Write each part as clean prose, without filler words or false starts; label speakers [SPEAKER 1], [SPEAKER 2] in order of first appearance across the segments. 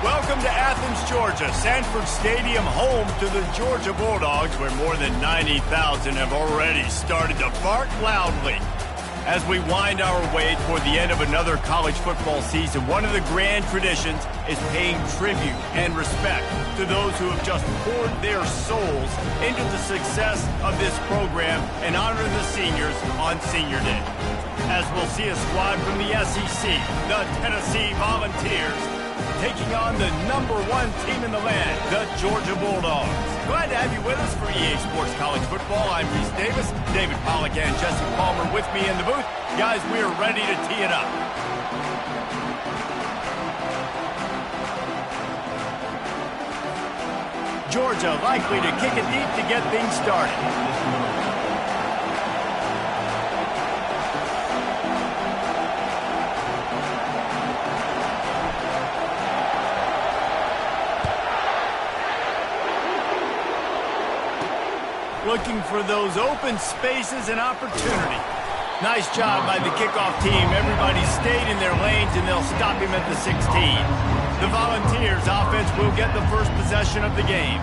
[SPEAKER 1] Welcome to Athens, Georgia, Sanford Stadium, home to the Georgia Bulldogs, where more than 90,000 have already started to bark loudly. As we wind our way toward the end of another college football season, one of the grand traditions is paying tribute and respect to those who have just poured their souls into the success of this program and honor the seniors on Senior Day. As we'll see a squad from the SEC, the Tennessee Volunteers, taking on the #1 team in the land, the Georgia Bulldogs. Glad to have you with us for EA Sports College Football. I'm Reese Davis, David Pollack and Jesse Palmer with me in the booth. Guys, we are ready to tee it up. Georgia likely to kick it deep to get things started. Looking for those open spaces and opportunity. Nice job by the kickoff team. Everybody stayed in their lanes, and they'll stop him at the 16. The Volunteers offense will get the first possession of the game.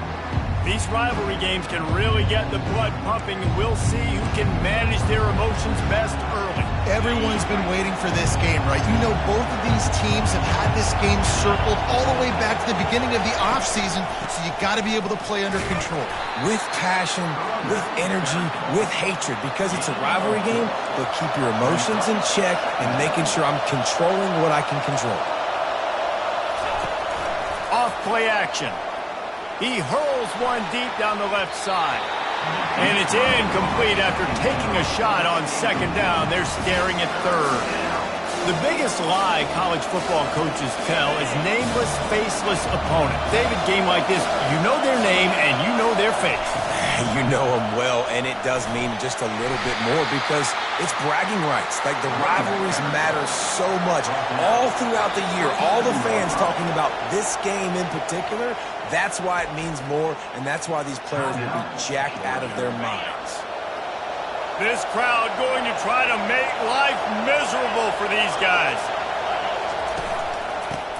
[SPEAKER 1] These rivalry games can really get the blood pumping, and we'll see who can manage their emotions best early.
[SPEAKER 2] Everyone's been waiting for this game, right? You know, both of these teams have had this game circled all the way back to the beginning of the offseason, so you got to be able to play under control.
[SPEAKER 3] With passion, with energy, with hatred, because it's a rivalry game, but keep your emotions in check and making sure I'm controlling what I can control.
[SPEAKER 1] Off play action. He hurls one deep down the left side. And it's incomplete after taking a shot on second down. They're staring at third. The biggest lie college football coaches tell is nameless, faceless opponent. David, game like this, you know their name and you know their face.
[SPEAKER 3] You know them well, and it does mean just a little bit more because it's bragging rights. Like, the rivalries matter so much. All throughout the year, all the fans talking about this game in particular, that's why it means more, and that's why these players will be jacked out of their minds.
[SPEAKER 1] This crowd going to try to make life miserable for these guys.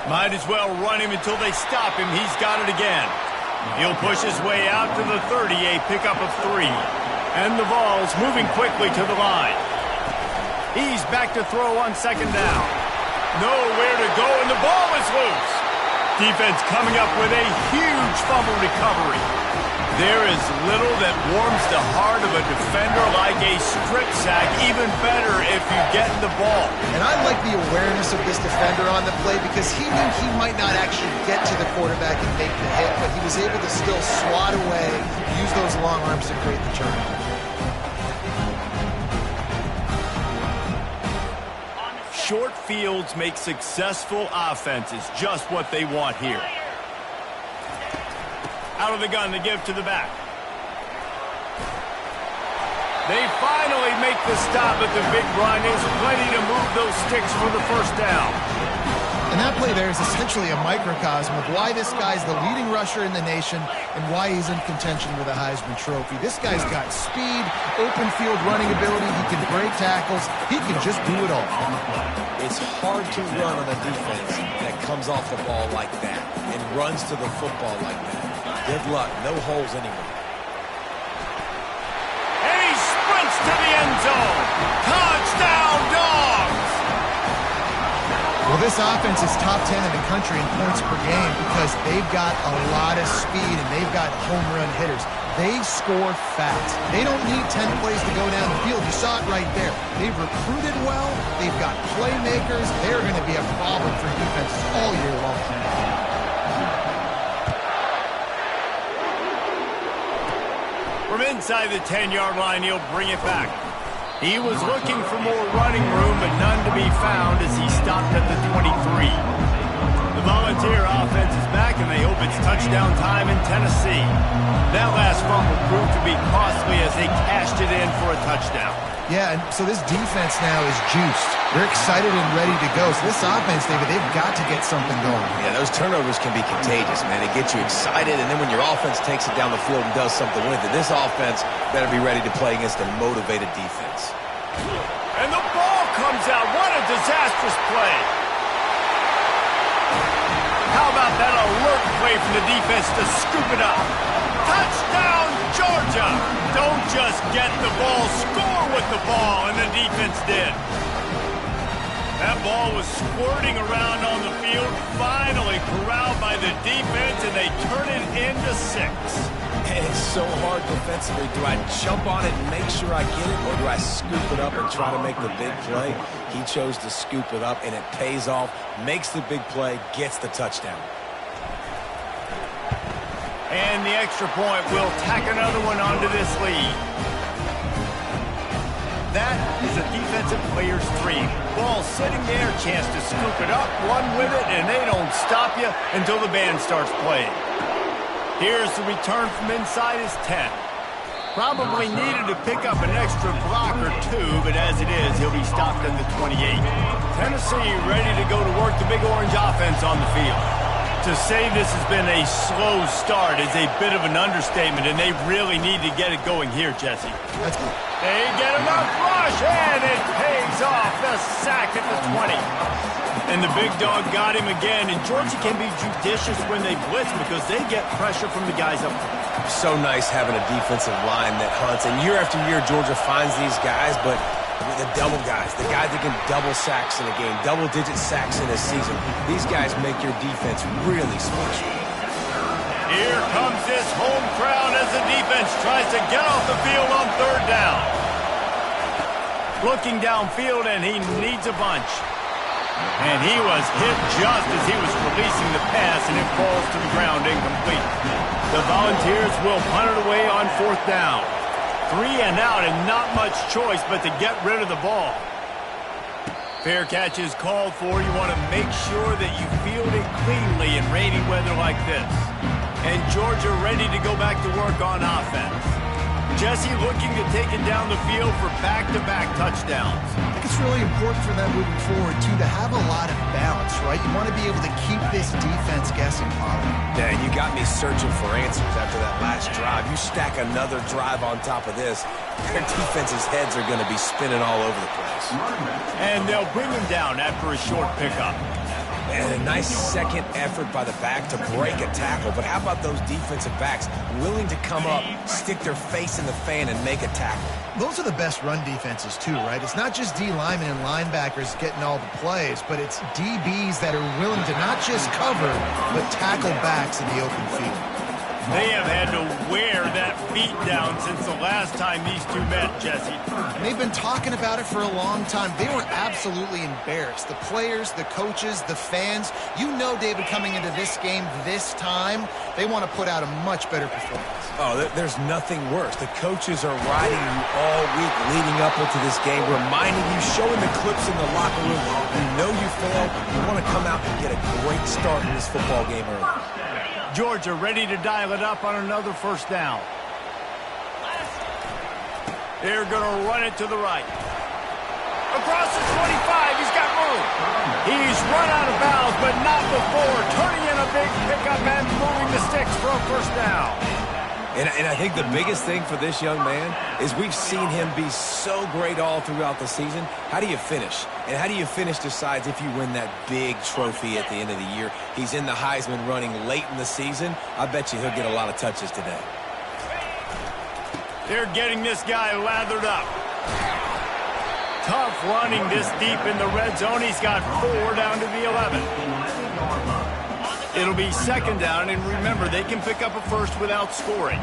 [SPEAKER 1] Might as well run him until they stop him. He's got it again. He'll push his way out to the 30, a pickup of 3. And the Vols moving quickly to the line. He's back to throw on second down. Nowhere to go, and the ball is loose. Defense coming up with a huge fumble recovery. There is little that warms the heart of a defender like a strip sack. Even better if you get the ball. And I like the awareness of this defender on the play because he knew he might not actually get to the quarterback and make the hit, but he was able to still swat away, use those long arms to create the turnover. Short fields make successful offenses just what they want here. Out of the gun to give to the back. They finally make the stop, but the big run is plenty to move those sticks for the first down. And that play there is essentially a microcosm of why this guy's the leading rusher in the nation and why he's in contention with a Heisman Trophy. This guy's got speed, open field running ability, he can break tackles, he can just do it all.
[SPEAKER 3] It's hard to run on a defense that comes off the ball like that and runs to the football like that. Good luck. No holes anywhere.
[SPEAKER 1] And he sprints to the end zone. Touchdown, Dogs!
[SPEAKER 2] Well, this offense is top 10 in the country in points per game because they've got a lot of speed and they've got home run hitters. They score fast. They don't need 10 plays to go down the field. You saw it right there. They've recruited well. They've got playmakers. They're going to be a problem for defenses all year long. From inside the 10-yard line, he'll bring it back. He was looking for more running room, but none to be found as he stopped at the 23. The Volunteer offense is back, and they hope it's touchdown time in Tennessee. That last fumble proved to be costly as they cashed it in for a touchdown. Yeah, and so this defense now is juiced. They're excited and ready to go. So this offense, David, they've got to get something going.
[SPEAKER 3] Yeah, those turnovers can be contagious, man. It gets you excited, and then when your offense takes it down the field and does something with it, this offense better be ready to play against a motivated defense.
[SPEAKER 1] And the ball comes out. What a disastrous play. How about that alert play from the defense to scoop it up? Touchdown, Georgia! Don't just get the ball, score with the ball, and the defense did. That ball was squirting around on the field, finally corralled by the defense, and they turn it into 6.
[SPEAKER 3] And it's so hard defensively. Do I jump on it and make sure I get it, or do I scoop it up and try to make the big play? He chose to scoop it up, and it pays off, makes the big play, gets the touchdown.
[SPEAKER 1] And the extra point will tack another one onto this lead. That is a defensive player's dream. Ball sitting there, chance to scoop it up, run with it, and they don't stop you until the band starts playing. Here's the return from inside his 10. Probably needed to pick up an extra block or 2, but as it is, he'll be stopped at the 28. Tennessee ready to go to work the Big Orange offense on the field. To say this has been a slow start is a bit of an understatement, and they really need to get it going here, Jesse.
[SPEAKER 2] That's good.
[SPEAKER 1] They get him up rush, and it pays off. The sack at the 20. And the big dog got him again, and Georgia can be judicious when they blitz because they get pressure from the guys up front.
[SPEAKER 3] So nice having a defensive line that hunts, and year after year, Georgia finds these guys, but the double guys, the guys that can double sacks in a game, double-digit sacks in a season. These guys make your defense really special.
[SPEAKER 1] Here comes this home crowd as the defense tries to get off the field on 3rd down. Looking downfield, and he needs a bunch. And he was hit just as he was releasing the pass, and it falls to the ground incomplete. The Volunteers will punt it away on 4th down. 3 and out, and not much choice but to get rid of the ball. Fair catch is called for. You want to make sure that you field it cleanly in rainy weather like this. And Georgia ready to go back to work on offense. Jesse looking to take it down the field for back-to-back touchdowns.
[SPEAKER 2] I think it's really important for them moving forward, too, to have a lot of balance, right? You want to be able to keep this defense guessing, Pollard.
[SPEAKER 3] Yeah, you got me searching for answers after that last drive. You stack another drive on top of this, their defense's heads are going to be spinning all over the place.
[SPEAKER 1] And they'll bring him down after a short pickup.
[SPEAKER 3] And a nice second effort by the back to break a tackle. But how about those defensive backs willing to come up, stick their face in the fan, and make a tackle?
[SPEAKER 2] Those are the best run defenses, too, right? It's not just D linemen and linebackers getting all the plays, but it's DBs that are willing to not just cover, but tackle backs in the open field.
[SPEAKER 1] They have had to wear that beat down since the last time these two met, Jesse.
[SPEAKER 2] And they've been talking about it for a long time. They were absolutely embarrassed. The players, the coaches, the fans. You know, David, coming into this game this time, they want to put out a much better performance.
[SPEAKER 3] Oh, there's nothing worse. The coaches are riding you all week leading up into this game, reminding you, showing the clips in the locker room. You know you failed. You want to come out and get a great start in this football game early.
[SPEAKER 1] Georgia ready to dial it up on another 1st down. They're going to run it to the right. Across the 25, he's got room. He's run out of bounds, but not before turning in a big pickup and moving the sticks for a 1st down.
[SPEAKER 3] And I think the biggest thing for this young man is we've seen him be so great all throughout the season. How do you finish? And how do you finish decides if you win that big trophy at the end of the year. He's in the Heisman running late in the season. I bet you he'll get a lot of touches today.
[SPEAKER 1] They're getting this guy lathered up. Tough running this deep in the red zone. He's got 4 down to the 11. It'll be 2nd down, and remember, they can pick up a first without scoring.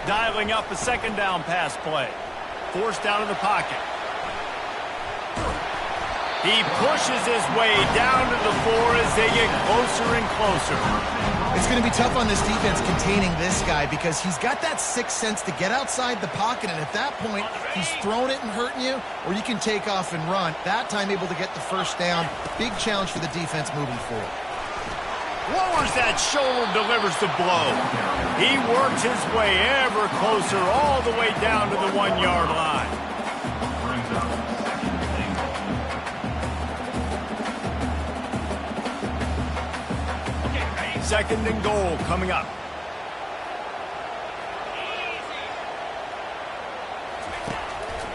[SPEAKER 1] Dialing up a 2nd down pass play. Forced out of the pocket. He pushes his way down to the 4 as they get closer and closer.
[SPEAKER 2] It's going to be tough on this defense containing this guy because he's got that sixth sense to get outside the pocket, and at that point, he's throwing it and hurting you, or you can take off and run. That time able to get the 1st down. Big challenge for the defense moving forward.
[SPEAKER 1] Lowers that shoulder, delivers the blow. He works his way ever closer all the way down to the 1-yard line. Second and goal coming up.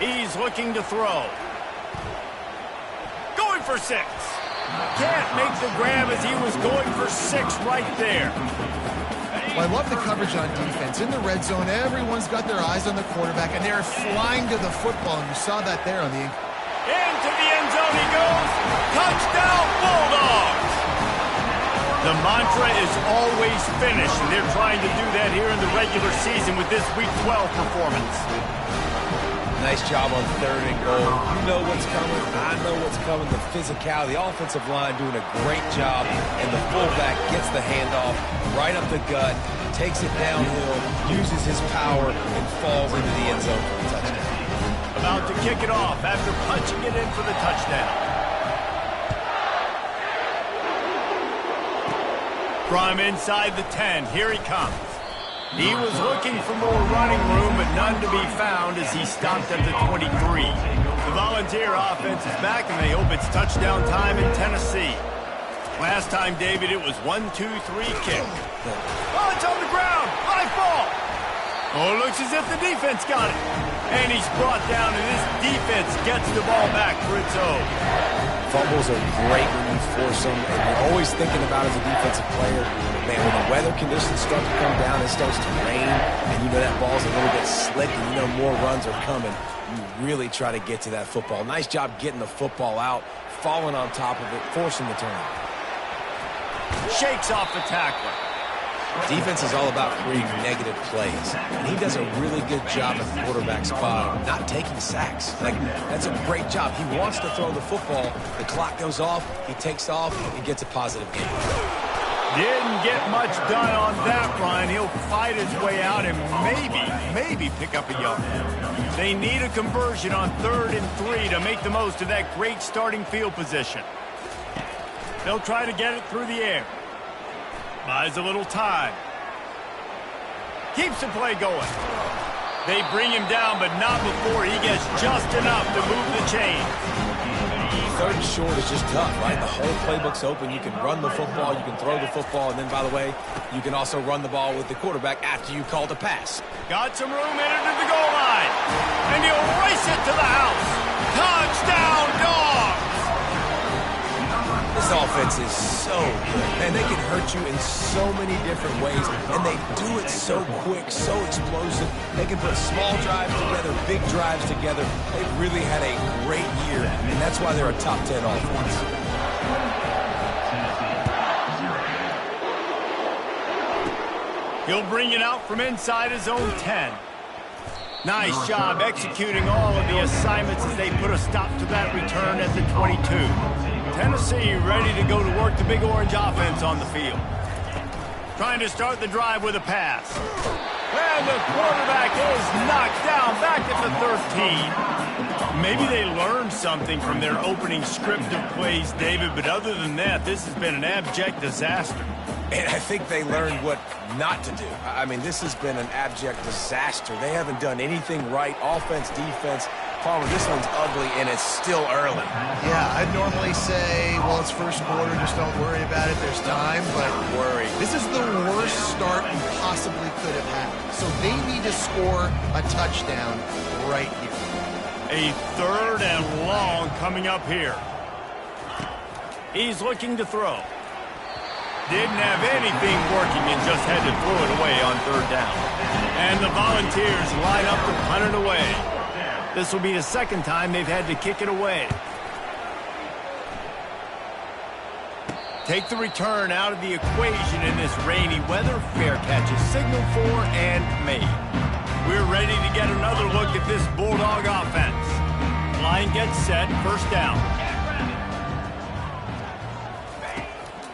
[SPEAKER 1] He's looking to throw. Going for 6. Can't make the grab as he was going for 6 right there.
[SPEAKER 4] Well, I love the coverage on defense. In the red zone, everyone's got their eyes on the quarterback, and they're flying to the football, and you saw that there on the...
[SPEAKER 1] Into the end zone he goes. Touchdown, Bulldogs! The mantra is always finish, and they're trying to do that here in the regular season with this Week 12 performance.
[SPEAKER 3] Nice job on 3rd and goal. You know what's coming. I know what's coming. The physicality, the offensive line doing a great job, and the fullback gets the handoff right up the gut, takes it downhill, uses his power, and falls into the end zone for a touchdown.
[SPEAKER 1] About to kick it off after punching it in for the touchdown. From inside the 10, here he comes. He was looking for more running room, but none to be found as he stopped at the 23. The Volunteer offense is back, and they hope it's touchdown time in Tennessee. Last time, David, it was 1-2-3 kick. Oh, it's on the ground. High ball. Oh, it looks as if the defense got it. And he's brought down, and this defense gets the ball back for its own.
[SPEAKER 3] Fumbles are great when you force them, and you're always thinking about as a defensive player, man, when the weather conditions start to come down, it starts to rain, and you know that ball's a little bit slick, and you know more runs are coming, you really try to get to that football. Nice job getting the football out, falling on top of it, forcing the turnover.
[SPEAKER 1] Shakes off the tackler.
[SPEAKER 3] Defense is all about creating negative plays, and he does a really good job at the quarterback spot, not taking sacks. Like, that's a great job. He wants to throw the football. The clock goes off, he takes off, and gets a positive gain.
[SPEAKER 1] Didn't get much done on that run. He'll fight his way out and maybe pick up a yard. They need a conversion on 3rd and 3 to make the most of that great starting field position. They'll try to get it through the air. Buys a little time. Keeps the play going. They bring him down, but not before he gets just enough to move the chain.
[SPEAKER 3] 3rd and short is just tough, right? The whole playbook's open. You can run the football, you can throw the football, and then, by the way, you can also run the ball with the quarterback after you call the pass.
[SPEAKER 1] Got some room in it to the goal line. And he'll race it to the house. Touchdown, Dogs!
[SPEAKER 3] This offense is so good, and they can hurt you in so many different ways, and they do it so quick, so explosive. They can put small drives together, big drives together. They've really had a great year, and that's why they're a top 10 offense.
[SPEAKER 1] He'll bring it out from inside his own 10. Nice job executing all of the assignments as they put a stop to that return at the 22. Tennessee ready to go to work the Big Orange offense on the field. Trying to start the drive with a pass. And the quarterback is knocked down back at the 13. Maybe they learned something from their opening script of plays, David, but other than that, this has been an abject disaster.
[SPEAKER 3] And I think they learned what not to do. I mean, this has been an abject disaster. They haven't done anything right, offense, defense. Palmer, this one's ugly, and it's still early.
[SPEAKER 4] Yeah, I'd normally say, well, it's first quarter, just don't worry about it, there's time, but
[SPEAKER 3] Worry.
[SPEAKER 4] this is the worst start you possibly could have had. So they need to score a touchdown right here.
[SPEAKER 1] A 3rd and long coming up here. He's looking to throw. Didn't have anything working and just had to throw it away on 3rd down. And the Volunteers line up to punt it away. This will be the 2nd time they've had to kick it away. Take the return out of the equation in this rainy weather. Fair catch is signaled for and made. We're ready to get another look at this Bulldog offense. Line gets set, 1st down.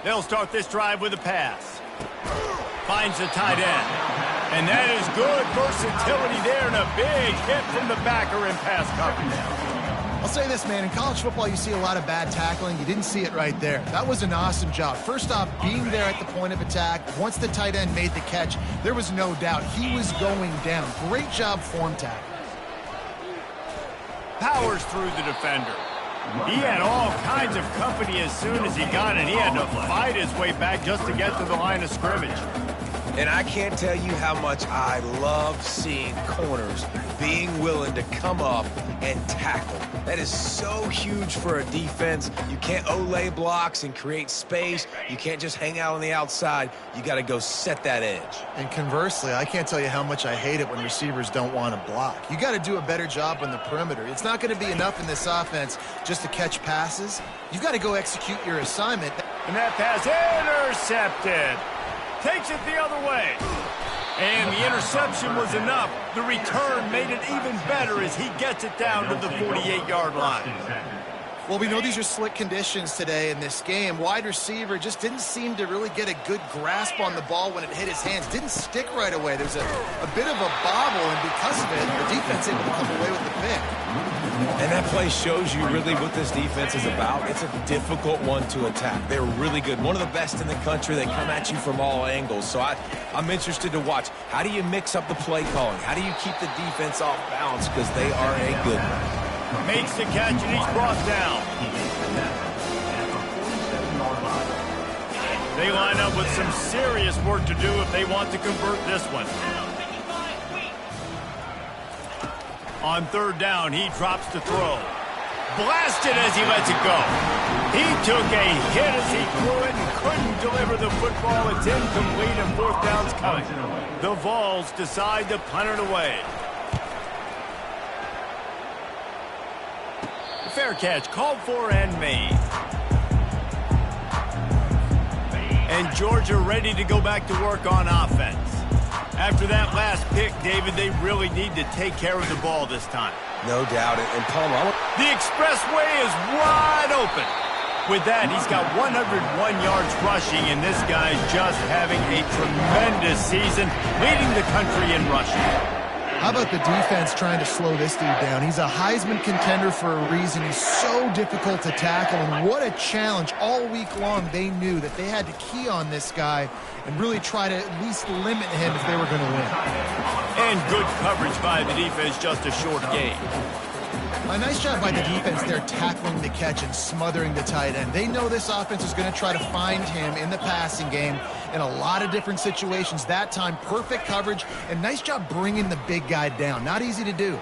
[SPEAKER 1] They'll start this drive with a pass. Finds the tight end. And that is good versatility there and a big hit from the backer in pass coverage.
[SPEAKER 4] I'll say this, man, in college football you see a lot of bad tackling. You didn't see it right there. That was an awesome job. First off, being there at the point of attack. Once the tight end made the catch, there was no doubt he was going down. Great job form tackle.
[SPEAKER 1] Powers through the defender. He had all kinds of company as soon as he got it. He had to fight his way back just to get to the line of scrimmage.
[SPEAKER 3] And I can't tell you how much I love seeing corners being willing to come up and tackle. That is so huge for a defense. You can't Olay blocks and create space. You can't just hang out on the outside. You got to go set that edge.
[SPEAKER 4] And conversely, I can't tell you how much I hate it when receivers don't want to block. You got to do a better job on the perimeter. It's not going to be enough in this offense just to catch passes. You've got to go execute your assignment.
[SPEAKER 1] And that pass intercepted. Takes it the other way. And the interception was enough. The return made it even better as he gets it down to the 48-yard line.
[SPEAKER 4] Well, we know these are slick conditions today in this game. Wide receiver just didn't seem to really get a good grasp on the ball when it hit his hands. Didn't stick right away. There's a bit of a bobble, and because of it, the defense able to come away with the pick.
[SPEAKER 3] And that play shows you really what this defense is about. It's a difficult one to attack. They're really good. One of the best in the country. They come at you from all angles. So I'm interested to watch. How do you mix up the play calling? How do you keep the defense off balance? Because they are a good one.
[SPEAKER 1] Makes the catch, and he's brought down. They line up with some serious work to do if they want to convert this one. On third down, he drops to throw. Blasted as he lets it go. He took a hit as he threw it and couldn't deliver the football. It's incomplete and fourth down's coming. The Vols decide to punt it away. Fair catch called for and made. And Georgia ready to go back to work on offense. After that last pick, David, they really need to take care of the ball this time.
[SPEAKER 3] No doubt. And Palmer,
[SPEAKER 1] the expressway is wide open. With that, he's got 101 yards rushing, and this guy's just having a tremendous season, leading the country in rushing.
[SPEAKER 4] How about the defense trying to slow this dude down? He's a Heisman contender for a reason. He's so difficult to tackle, and what a challenge. All week long, they knew that they had to key on this guy and really try to at least limit him if they were going to win.
[SPEAKER 1] And good coverage by the defense, just a short gain.
[SPEAKER 4] A nice job by the defense there tackling the catch and smothering the tight end. They know this offense is going to try to find him in the passing game in a lot of different situations. That time, perfect coverage, and nice job bringing the big guy down. Not easy to do.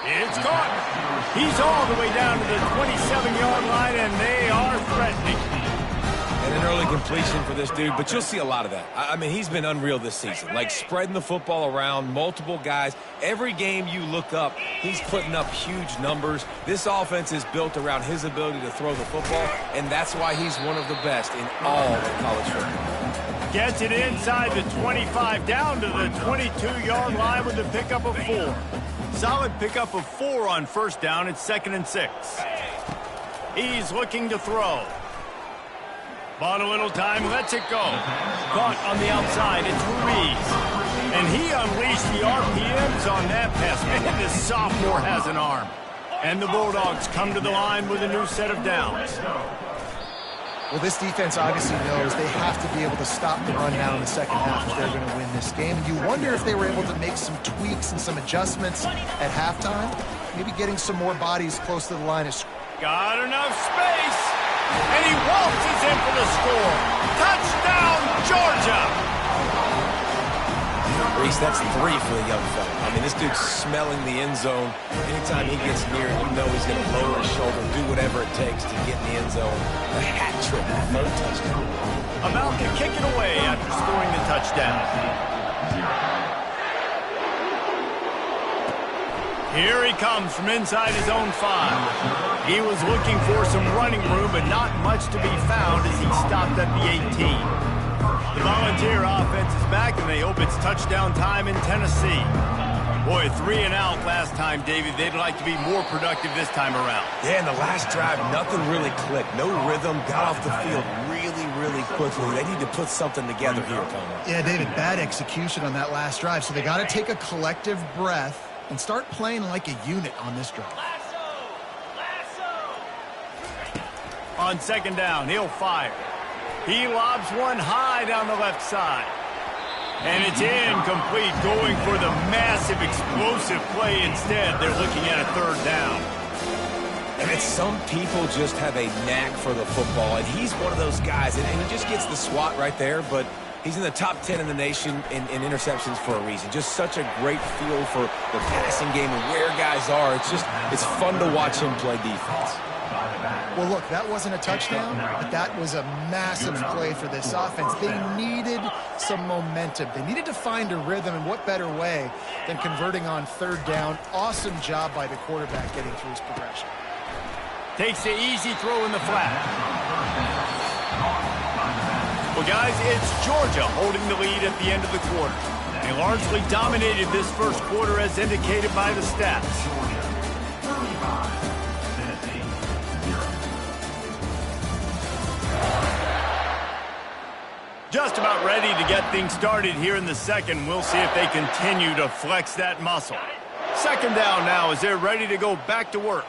[SPEAKER 1] It's caught. He's all the way down to the 27-yard line, and they are threatening.
[SPEAKER 3] And an early completion for this dude, but you'll see a lot of that. I mean, he's been unreal this season, like spreading the football around, multiple guys. Every game you look up, he's putting up huge numbers. This offense is built around his ability to throw the football, and that's why he's one of the best in all of college football.
[SPEAKER 1] Gets it inside the 25, down to the 22-yard line with a pickup of 4. Solid pickup of 4 on first down. It's 2nd and 6. He's looking to throw. Bought a little time, lets it go. Caught on the outside, it's Ruiz. And he unleashed the RPMs on that pass. Man, this sophomore has an arm. And the Bulldogs come to the line with a new set of downs.
[SPEAKER 4] Well, this defense obviously knows they have to be able to stop the run now in the second half if they're going to win this game. And you wonder if they were able to make some tweaks and some adjustments at halftime. Maybe getting some more bodies close to the line of scrimmage.
[SPEAKER 1] Got enough space. And he waltzes in for the score. Touchdown, Georgia!
[SPEAKER 3] Reese, that's 3 for the young fella. I mean, this dude's smelling the end zone. Anytime he gets near, you know he's going to lower his shoulder, do whatever it takes to get in the end zone. A hat trick, 3rd touchdown.
[SPEAKER 1] About to kick it away after scoring the touchdown. Here he comes from inside his own 5. He was looking for some running room, but not much to be found as he stopped at the 18. The Volunteer offense is back, and they hope it's touchdown time in Tennessee. Boy, 3 and out last time, David. They'd like to be more productive this time around.
[SPEAKER 3] Yeah, in the last drive, nothing really clicked. No rhythm, got off the field really quickly. They need to put something together here, Palmer.
[SPEAKER 4] Yeah, David, bad execution on that last drive, so they got to take a collective breath and start playing like a unit on this drive.
[SPEAKER 1] On 2nd down, he'll fire. He lobs one high down the left side. And it's incomplete, going for the massive explosive play instead. They're looking at a 3rd down.
[SPEAKER 3] And it's some people just have a knack for the football, and he's one of those guys, and he just gets the swat right there, but He's in the top 10 in the nation in interceptions for a reason. Just such a great feel for the passing game and where guys are. It's fun to watch him play defense.
[SPEAKER 4] Well, look, that wasn't a touchdown, but that was a massive play for this offense. They needed some momentum. They needed to find a rhythm, and what better way than converting on third down. Awesome job by the quarterback getting through his progression.
[SPEAKER 2] Takes the easy throw in the flat. Well, guys, it's Georgia holding the lead at the end of the quarter. They largely dominated this first quarter as indicated by the stats. Just about ready to get things started here in the second. We'll see if they continue to flex that muscle. Second down now as they're ready to go back to work.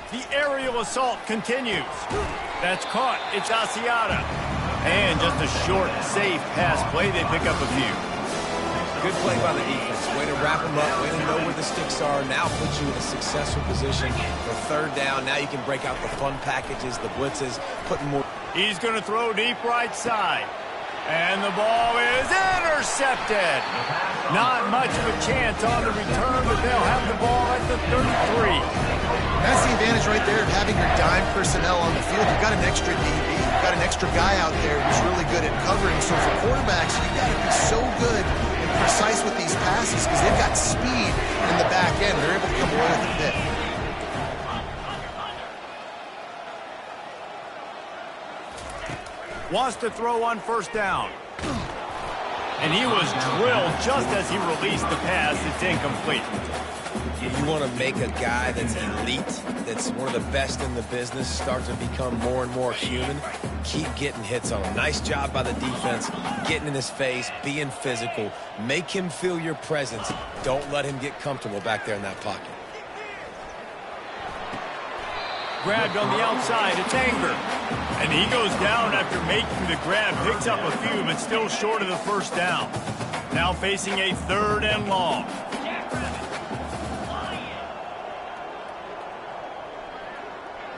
[SPEAKER 2] The aerial assault continues. That's caught. It's Asiata. And just a short, safe pass play. They pick up a few.
[SPEAKER 3] Good play by the defense. Way to wrap them up. Way to know where the sticks are. Now put you in a successful position for third down. Now you can break out the fun packages, the blitzes, putting more.
[SPEAKER 2] He's going to throw deep right side. And the ball is intercepted. Not much of a chance on the return, but they'll have the ball at the 33.
[SPEAKER 4] That's the advantage right there of having your dime personnel on the field. You've got an extra DB. You've got an extra guy out there who's really good at covering. So for quarterbacks, you've got to be so good and precise with these passes because they've got speed in the back end. They're able to come away with a pick.
[SPEAKER 2] Wants to throw on first down. And he was drilled just as he released the pass. It's incomplete.
[SPEAKER 3] You want to make a guy that's elite, that's one of the best in the business, start to become more and more human. Keep getting hits on him. Nice job by the defense, getting in his face, being physical. Make him feel your presence. Don't let him get comfortable back there in that pocket.
[SPEAKER 2] Grabbed on the outside, it's Anger. And he goes down after making the grab, picks up a few, but still short of the first down. Now facing a third and long.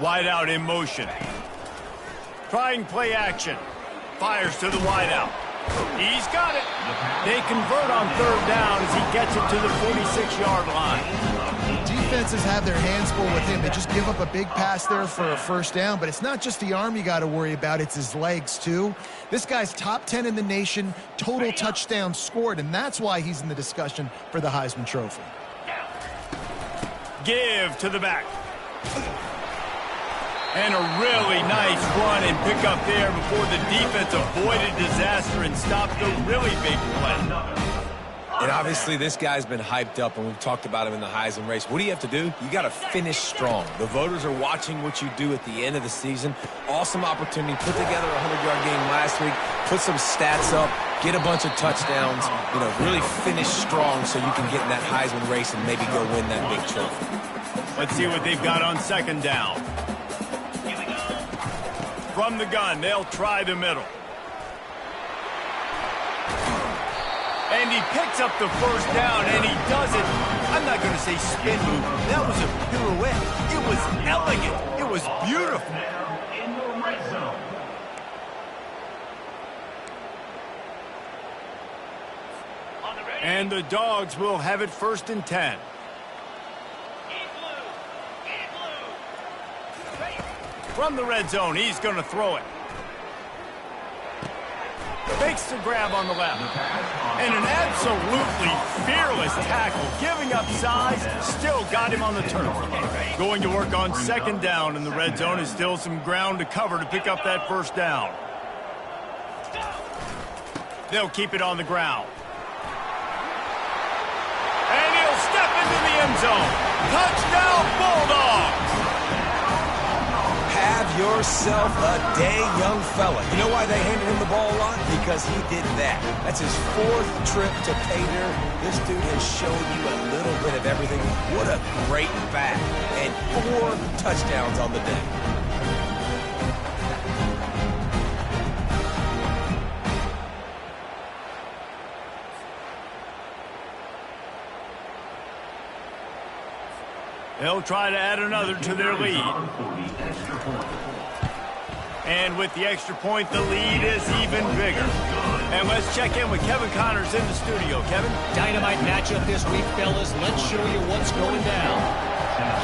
[SPEAKER 2] Wide out in motion. Trying play action. Fires to the wide out. He's got it. They convert on third down as he gets it to the 46-yard line.
[SPEAKER 4] Defenses have their hands full with him. They just give up a big pass there for a first down, but it's not just the arm you got to worry about, it's his legs too. This guy's top 10 in the nation, total touchdowns scored, and that's why he's in the discussion for the Heisman Trophy.
[SPEAKER 2] Give to the back. And a really nice run and pick up there before the defense avoided disaster and stopped a really big play.
[SPEAKER 3] And obviously this guy's been hyped up, and we've talked about him in the Heisman race. What do you have to do? You got to finish strong. The voters are watching what you do at the end of the season. Awesome opportunity. Put together a 100-yard game last week. Put some stats up. Get a bunch of touchdowns. You know, really finish strong so you can get in that Heisman race and maybe go win that big trophy.
[SPEAKER 2] Let's see what they've got on second down. From the gun, they'll try the middle. And he picks up the first down, and he does it. I'm not going to say spin move. That was a pirouette. It was elegant. It was beautiful. And the Dogs will have it 1st and 10. From the red zone, he's going to throw it. Fakes the grab on the left. And an absolutely fearless tackle, giving up size, still got him on the turf. Going to work on second down in the red zone is still some ground to cover to pick up that first down. They'll keep it on the ground. And he'll step into the end zone. Touchdown, Bulldogs!
[SPEAKER 3] Have yourself a day, young fella. You know why they handed him the ball a lot? Because he did that. That's his 4th trip to pay dirt. This dude has shown you a little bit of everything. What a great back. And 4 touchdowns on the day. They'll try to add another to their lead.
[SPEAKER 1] And with the extra point, the lead is even bigger. And let's check in with Kevin Connors in the studio. Kevin?
[SPEAKER 5] Dynamite matchup this week, fellas. Let's show you what's going down.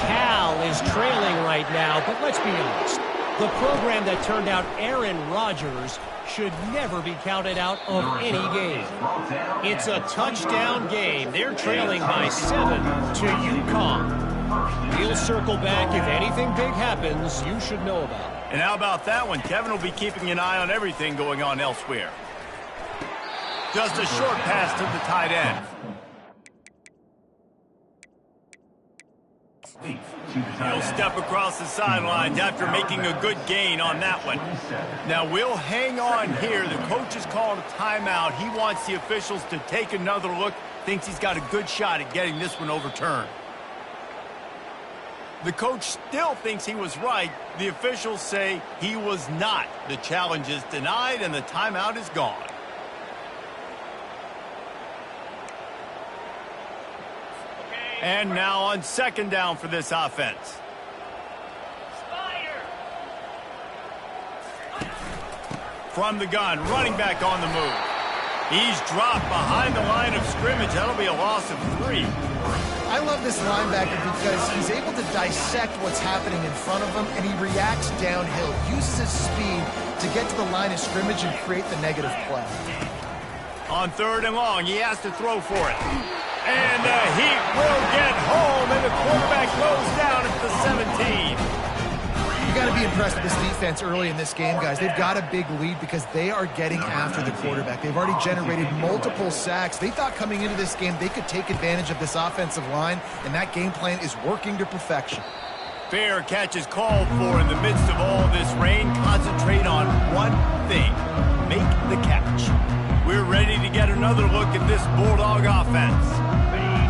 [SPEAKER 5] Cal is trailing right now, but let's be honest. The program that turned out Aaron Rodgers should never be counted out of any game. It's a touchdown game. They're trailing by 7 to UConn. We'll circle back if anything big happens you should know about.
[SPEAKER 1] And how about that one? Kevin will be keeping an eye on everything going on elsewhere. Just a short pass to the tight end. He'll step across the sidelines after making a good gain on that one. Now we'll hang on here. The coach has called a timeout. He wants the officials to take another look. Thinks he's got a good shot at getting this one overturned. The coach still thinks he was right. The officials say he was not. The challenge is denied and the timeout is gone. And now on second down for this offense. From the gun, running back on the move. He's dropped behind the line of scrimmage. That'll be a loss of 3.
[SPEAKER 4] I love this linebacker because he's able to dissect what's happening in front of him, and he reacts downhill, uses his speed to get to the line of scrimmage and create the negative play.
[SPEAKER 1] On third and long, he has to throw for it. And the Heat will get home, and the quarterback goes down at the 17.
[SPEAKER 4] You got to be impressed with this defense early in this game, guys. They've got a big lead because they are getting after the quarterback. They've already generated multiple sacks. They thought coming into this game they could take advantage of this offensive line, and that game plan is working to perfection.
[SPEAKER 1] Fair catch is called for in the midst of all this rain. Concentrate on one thing. Make the catch. We're ready to get another look at this Bulldog offense.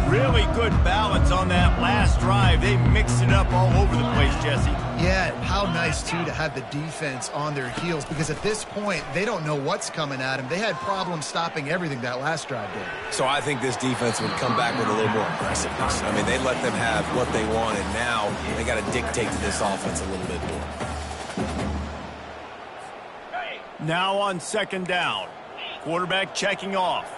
[SPEAKER 1] Really good balance on that last drive. They mixed it up all over the place, Jesse.
[SPEAKER 4] Yeah, how nice, too, to have the defense on their heels because at this point, they don't know what's coming at them. They had problems stopping everything that last drive did.
[SPEAKER 3] So I think this defense would come back with a little more aggressiveness. I mean, they let them have what they want, and now they got to dictate to this offense a little bit more.
[SPEAKER 1] Now on second down. Quarterback checking off.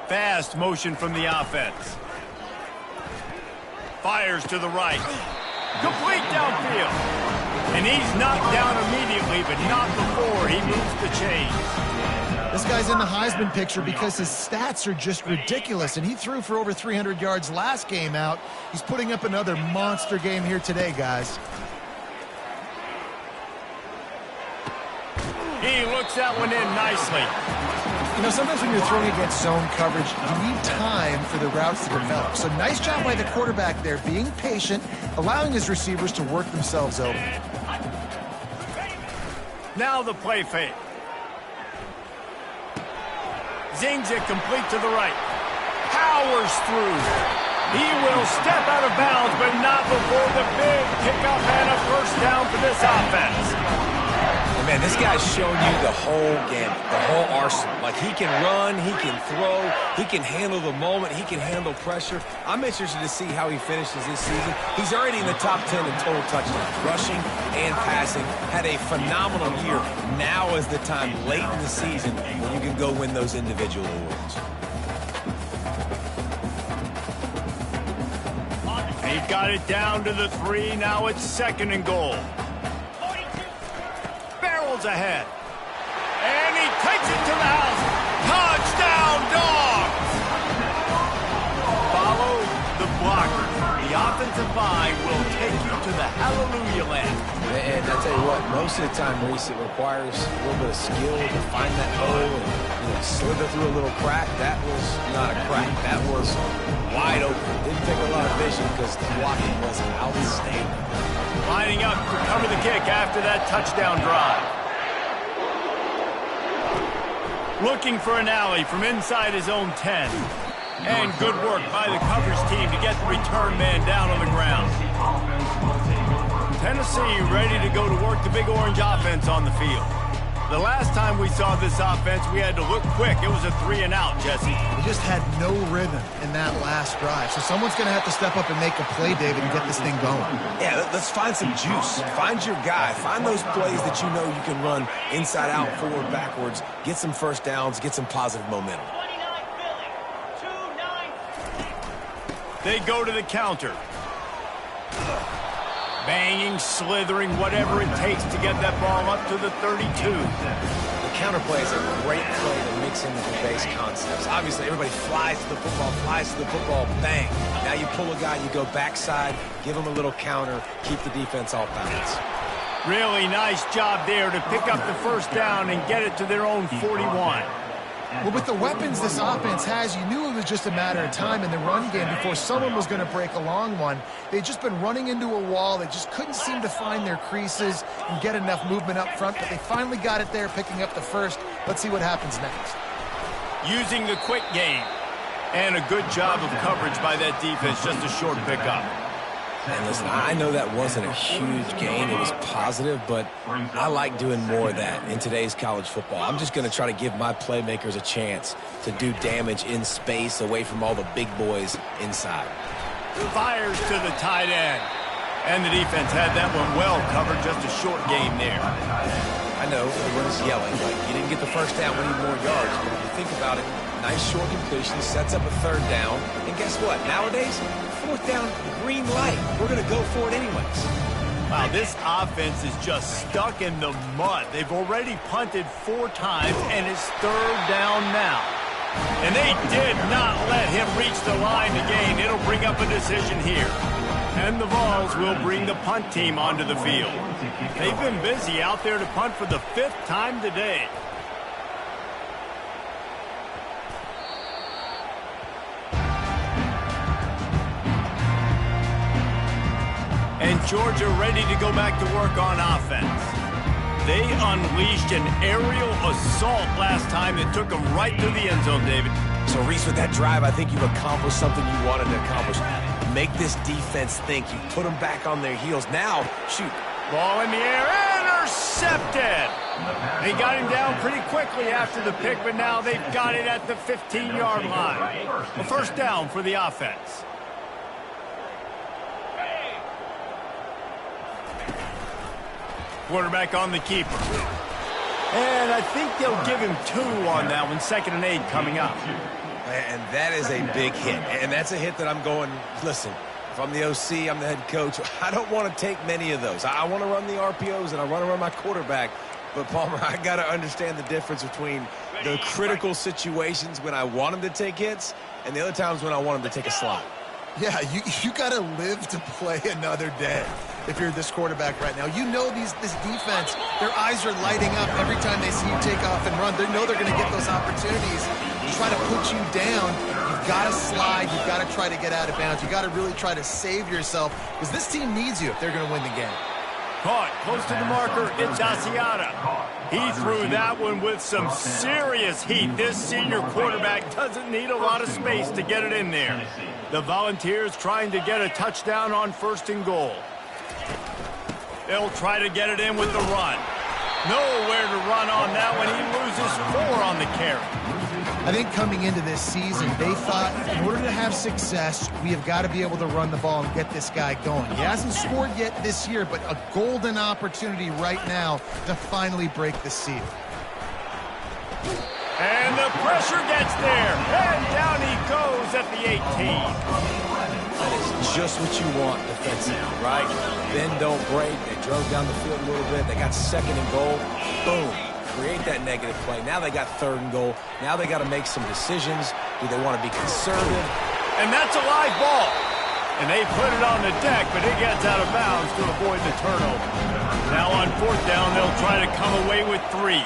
[SPEAKER 1] Fast motion from the offense. Fires to the right. Complete downfield. And he's knocked down immediately, but not before he moves the chains.
[SPEAKER 4] This guy's in the Heisman picture because his stats are just ridiculous, and he threw for over 300 yards last game out. He's putting up another monster game here today, guys.
[SPEAKER 1] He looks that one in nicely.
[SPEAKER 4] You know, sometimes when you're throwing against zone coverage, you need time for the routes to develop. So nice job by the quarterback there, being patient, allowing his receivers to work themselves over.
[SPEAKER 1] Now the play fake. Zings it complete to the right. Powers through. He will step out of bounds, but not before the big kickoff and a first down for this offense.
[SPEAKER 3] Man, this guy's showing you the whole gamut, the whole arsenal. Like, he can run, he can throw, he can handle the moment, he can handle pressure. I'm interested to see how he finishes this season. He's already in the top 10 in total touchdowns, rushing and passing. Had a phenomenal year. Now is the time, late in the season, when you can go win those individual awards.
[SPEAKER 1] He got it down to the 3. Now it's second and goal. Ahead. And he takes it to the house. Touchdown, Dogs! Follow the blocker. The offensive line will take you to the hallelujah land.
[SPEAKER 3] And I tell you what, most of the time, Maurice, it requires a little bit of skill to find that hole and slither through a little crack. That was not a crack. That was wide open. Didn't take a lot of vision because the blocking was outstanding.
[SPEAKER 1] Lining up to cover the kick after that touchdown drive. Looking for an alley from inside his own 10. And good work by the coverage team to get the return man down on the ground. Tennessee ready to go to work the Big Orange offense on the field. The last time we saw this offense, we had to look quick. It was a 3-and-out, Jesse.
[SPEAKER 4] We just had no rhythm in that last drive. So someone's going to have to step up and make a play, David, and get this thing going.
[SPEAKER 3] Yeah, let's find some juice. Find your guy. Find those plays that you know you can run inside out, forward, backwards. Get some first downs. Get some positive momentum.
[SPEAKER 1] They go to the counter. Banging, slithering, whatever it takes to get that ball up to the 32.
[SPEAKER 3] The counter play is a great play to mix in with the base concepts. Obviously, everybody flies to the football, bang. Now you pull a guy, you go backside, give him a little counter, keep the defense off balance.
[SPEAKER 1] Really nice job there to pick up the first down and get it to their own 41.
[SPEAKER 4] Well, with the weapons this offense has, you knew it was just a matter of time in the run game before someone was going to break a long one. They'd just been running into a wall. They just couldn't seem to find their creases and get enough movement up front, but they finally got it there, picking up the first. Let's see what happens next.
[SPEAKER 1] Using the quick game. And a good job of coverage by that defense, just a short pickup.
[SPEAKER 3] And listen, I know that wasn't a huge gain. It was positive, but I like doing more of that in today's college football. I'm just going to try to give my playmakers a chance to do damage in space away from all the big boys inside.
[SPEAKER 1] Fires to the tight end. And the defense had that one well covered, just a short game there.
[SPEAKER 3] I know everyone's yelling, like, you didn't get the first down, we need more yards. But if you think about it, nice short completion, sets up a third down. And guess what? Nowadays, fourth down, green light. We're going to go for it anyways.
[SPEAKER 1] Wow, this offense is just stuck in the mud. They've already punted 4 times, and it's third down now. And they did not let him reach the line to gain. It'll bring up a decision here. And the Vols will bring the punt team onto the field. They've been busy out there to punt for the 5th time today. And Georgia ready to go back to work on offense. They unleashed an aerial assault last time that took them right through the end zone, David.
[SPEAKER 3] So, Reese, with that drive, I think you've accomplished something you wanted to accomplish. Make this defense think. You put them back on their heels. Now, shoot.
[SPEAKER 1] Ball in the air, intercepted. They got him down pretty quickly after the pick, but now they've got it at the 15-yard line. A first down for the offense. Quarterback on the keeper. And I think they'll give him 2 on that one. 2nd and 8 coming up.
[SPEAKER 3] And that is a big hit. And that's a hit that I'm going, listen, if I'm the OC, I'm the head coach, I don't want to take many of those. I want to run the RPOs and I want to run my quarterback. But, Palmer, I got to understand the difference between the critical situations when I want him to take hits and the other times when I want him to take a slot.
[SPEAKER 4] Yeah, you got to live to play another day if you're this quarterback right now. You know this defense, their eyes are lighting up every time they see you take off and run. They know they're going to get those opportunities to try to put you down. You've got to slide. You've got to try to get out of bounds. You've got to really try to save yourself because this team needs you if they're going to win the game.
[SPEAKER 1] Caught close to the marker, it's Asiata. He threw that one with some serious heat. This senior quarterback doesn't need a lot of space to get it in there. The Volunteers trying to get a touchdown on 1st and goal. They'll try to get it in with the run. Nowhere to run on that one. He loses 4 on the carry.
[SPEAKER 4] I think coming into this season, they thought in order to have success, we have got to be able to run the ball and get this guy going. He hasn't scored yet this year, but a golden opportunity right now to finally break the seal.
[SPEAKER 1] And the pressure gets there. And down he goes at the 18.
[SPEAKER 3] That is just what you want defensively, right? Bend, don't break. They drove down the field a little bit. They got 2nd and goal. Boom. Create that negative play. Now they got 3rd and goal. Now they got to make some decisions. Do they want to be conservative?
[SPEAKER 1] And that's a live ball. And they put it on the deck, but it gets out of bounds to avoid the turnover. Now on 4th down, they'll try to come away with 3.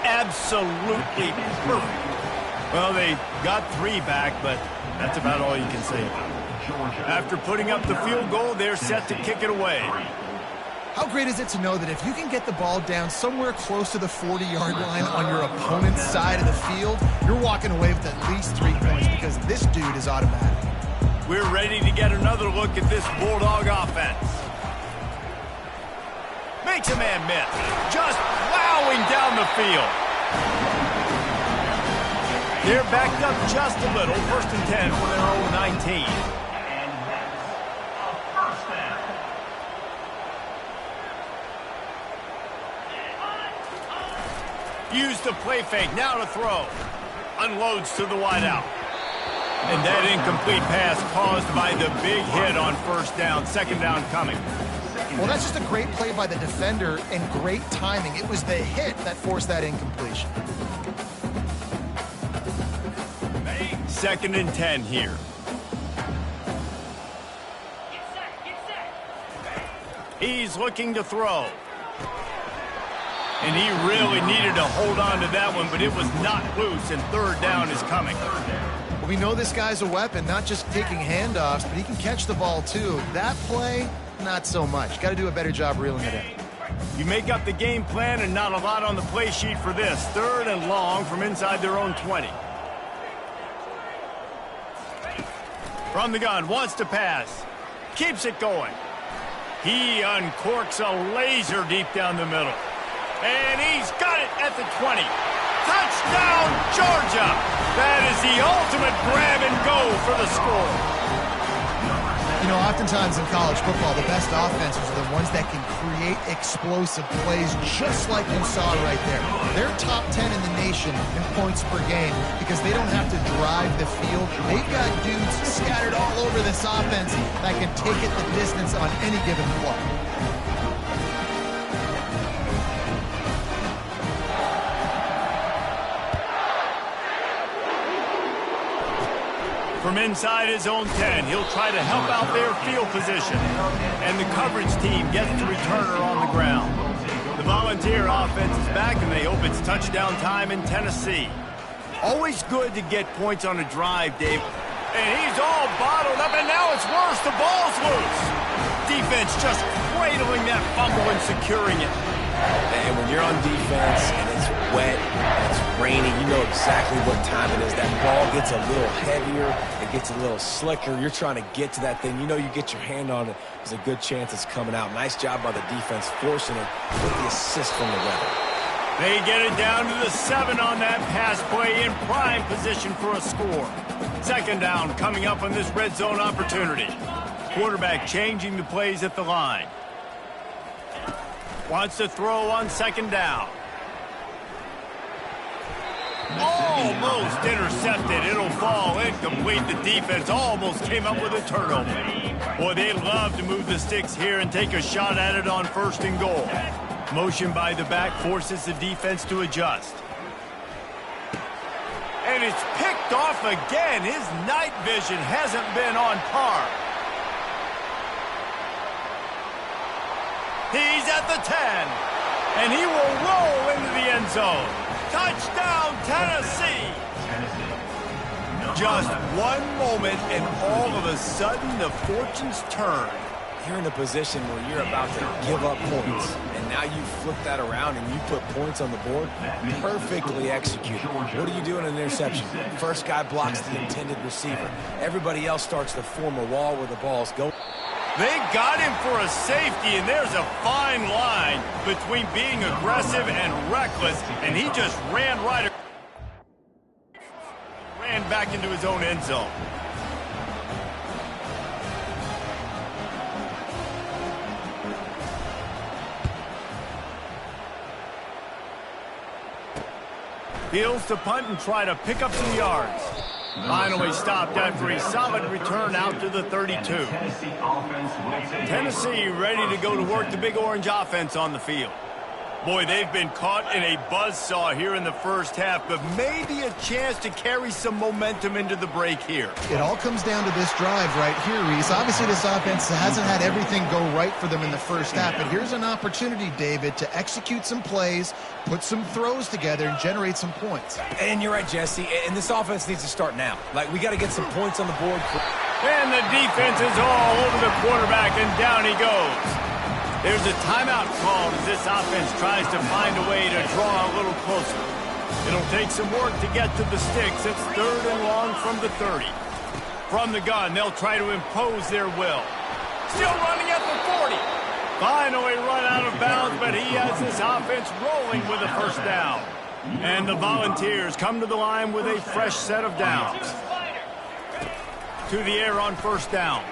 [SPEAKER 1] Absolutely perfect. Well, they got 3 back, but that's about all you can say. After putting up the field goal, they're set to kick it away.
[SPEAKER 4] How great is it to know that if you can get the ball down somewhere close to the 40-yard line on your opponent's side of the field, you're walking away with at least 3 points because this dude is automatic.
[SPEAKER 1] We're ready to get another look at this Bulldog offense. Makes a man miss. Just plowing down the field. They're backed up just a little. 1st and 10 from their own 19. Use the play fake. Now to throw. Unloads to the wideout. And that incomplete pass caused by the big hit on 1st down. 2nd down coming.
[SPEAKER 4] Well, that's just a great play by the defender and great timing. It was the hit that forced that incompletion.
[SPEAKER 1] 2nd and 10 here. He's looking to throw. And he really needed to hold on to that one, but it was not loose, and 3rd down is coming.
[SPEAKER 4] Well, we know this guy's a weapon, not just taking handoffs, but he can catch the ball too. That play, not so much. Got to do a better job reeling it in.
[SPEAKER 1] You make up the game plan and not a lot on the play sheet for this. 3rd and long from inside their own 20. From the gun, wants to pass. Keeps it going. He uncorks a laser deep down the middle. And he's got it at the 20. Touchdown, Georgia! That is the ultimate grab and go for the score.
[SPEAKER 4] You know, oftentimes in college football, the best offenses are the ones that can create explosive plays just like you saw right there. They're top 10 in the nation in points per game because they don't have to drive the field. They've got dudes scattered all over this offense that can take it the distance on any given play.
[SPEAKER 1] From inside his own 10, he'll try to help out their field position. And the coverage team gets the returner on the ground. The Volunteer offense is back, and they hope it's touchdown time in Tennessee. Always good to get points on a drive, Dave. And he's all bottled up, and now it's worse. The ball's loose. Defense just cradling that fumble and securing it.
[SPEAKER 3] And when you're on defense and it's wet and it's raining, you know exactly what time it is. That ball gets a little heavier. It gets a little slicker. You're trying to get to that thing. You know you get your hand on it. There's a good chance it's coming out. Nice job by the defense forcing it with the assist from the weather.
[SPEAKER 1] They get it down to the 7 on that pass play in prime position for a score. 2nd down coming up on this red zone opportunity. Quarterback changing the plays at the line. Wants to throw on 2nd down. Almost intercepted. It'll fall incomplete. The defense almost came up with a turnover. Boy, they'd love to move the sticks here and take a shot at it on 1st and goal. Motion by the back forces the defense to adjust. And it's picked off again. His night vision hasn't been on par. He's at the 10, and he will roll into the end zone. Touchdown, Tennessee! Just one moment, and all of a sudden, the fortunes turn.
[SPEAKER 3] You're in a position where you're about to give up points, and now you flip that around and you put points on the board. Perfectly executed. What do you do in an interception? First guy blocks the intended receiver. Everybody else starts to form a wall where the ball's going.
[SPEAKER 1] They got him for a safety, and there's a fine line between being aggressive and reckless, and he just ran back into his own end zone. Fields to punt and try to pick up some yards. Finally stopped after a solid return out to the 32. Tennessee ready to go to work the Big Orange offense on the field. Boy, they've been caught in a buzzsaw here in the first half, but maybe a chance to carry some momentum into the break here.
[SPEAKER 4] It all comes down to this drive right here, Reese. Obviously, this offense hasn't had everything go right for them in the first half, but here's an opportunity, David, to execute some plays, put some throws together, and generate some points.
[SPEAKER 3] And you're right, Jesse, and this offense needs to start now. Like, we got to get some points on the board.
[SPEAKER 1] And the defense is all over the quarterback, and down he goes. There's a timeout called as this offense tries to find a way to draw a little closer. It'll take some work to get to the sticks. It's 3rd and long from the 30. From the gun, they'll try to impose their will. Still running at the 40. Finally run out of bounds, but he has this offense rolling with a first down. And the Volunteers come to the line with a fresh set of downs. To the air on first down.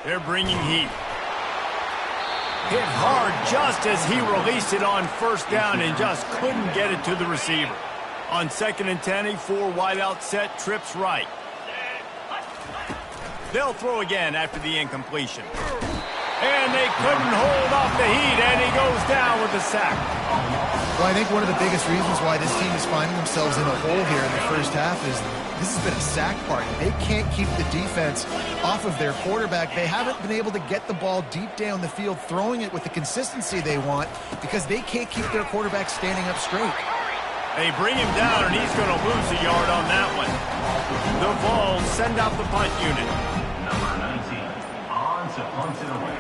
[SPEAKER 1] They're bringing heat. Hit hard just as he released it on first down and just couldn't get it to the receiver. On 2nd and 10, a 4-wideout set, trips right. They'll throw again after the incompletion. And they couldn't hold off the heat, and he goes down with a sack.
[SPEAKER 4] Well, I think one of the biggest reasons why this team is finding themselves in a hole here in the first half is this has been a sack party. They can't keep the defense off of their quarterback. They haven't been able to get the ball deep down the field, throwing it with the consistency they want because they can't keep their quarterback standing up straight.
[SPEAKER 1] They bring him down, and he's going to lose a yard on that one. The Vols send out the punt unit.
[SPEAKER 2] Number 19, on to punt it away.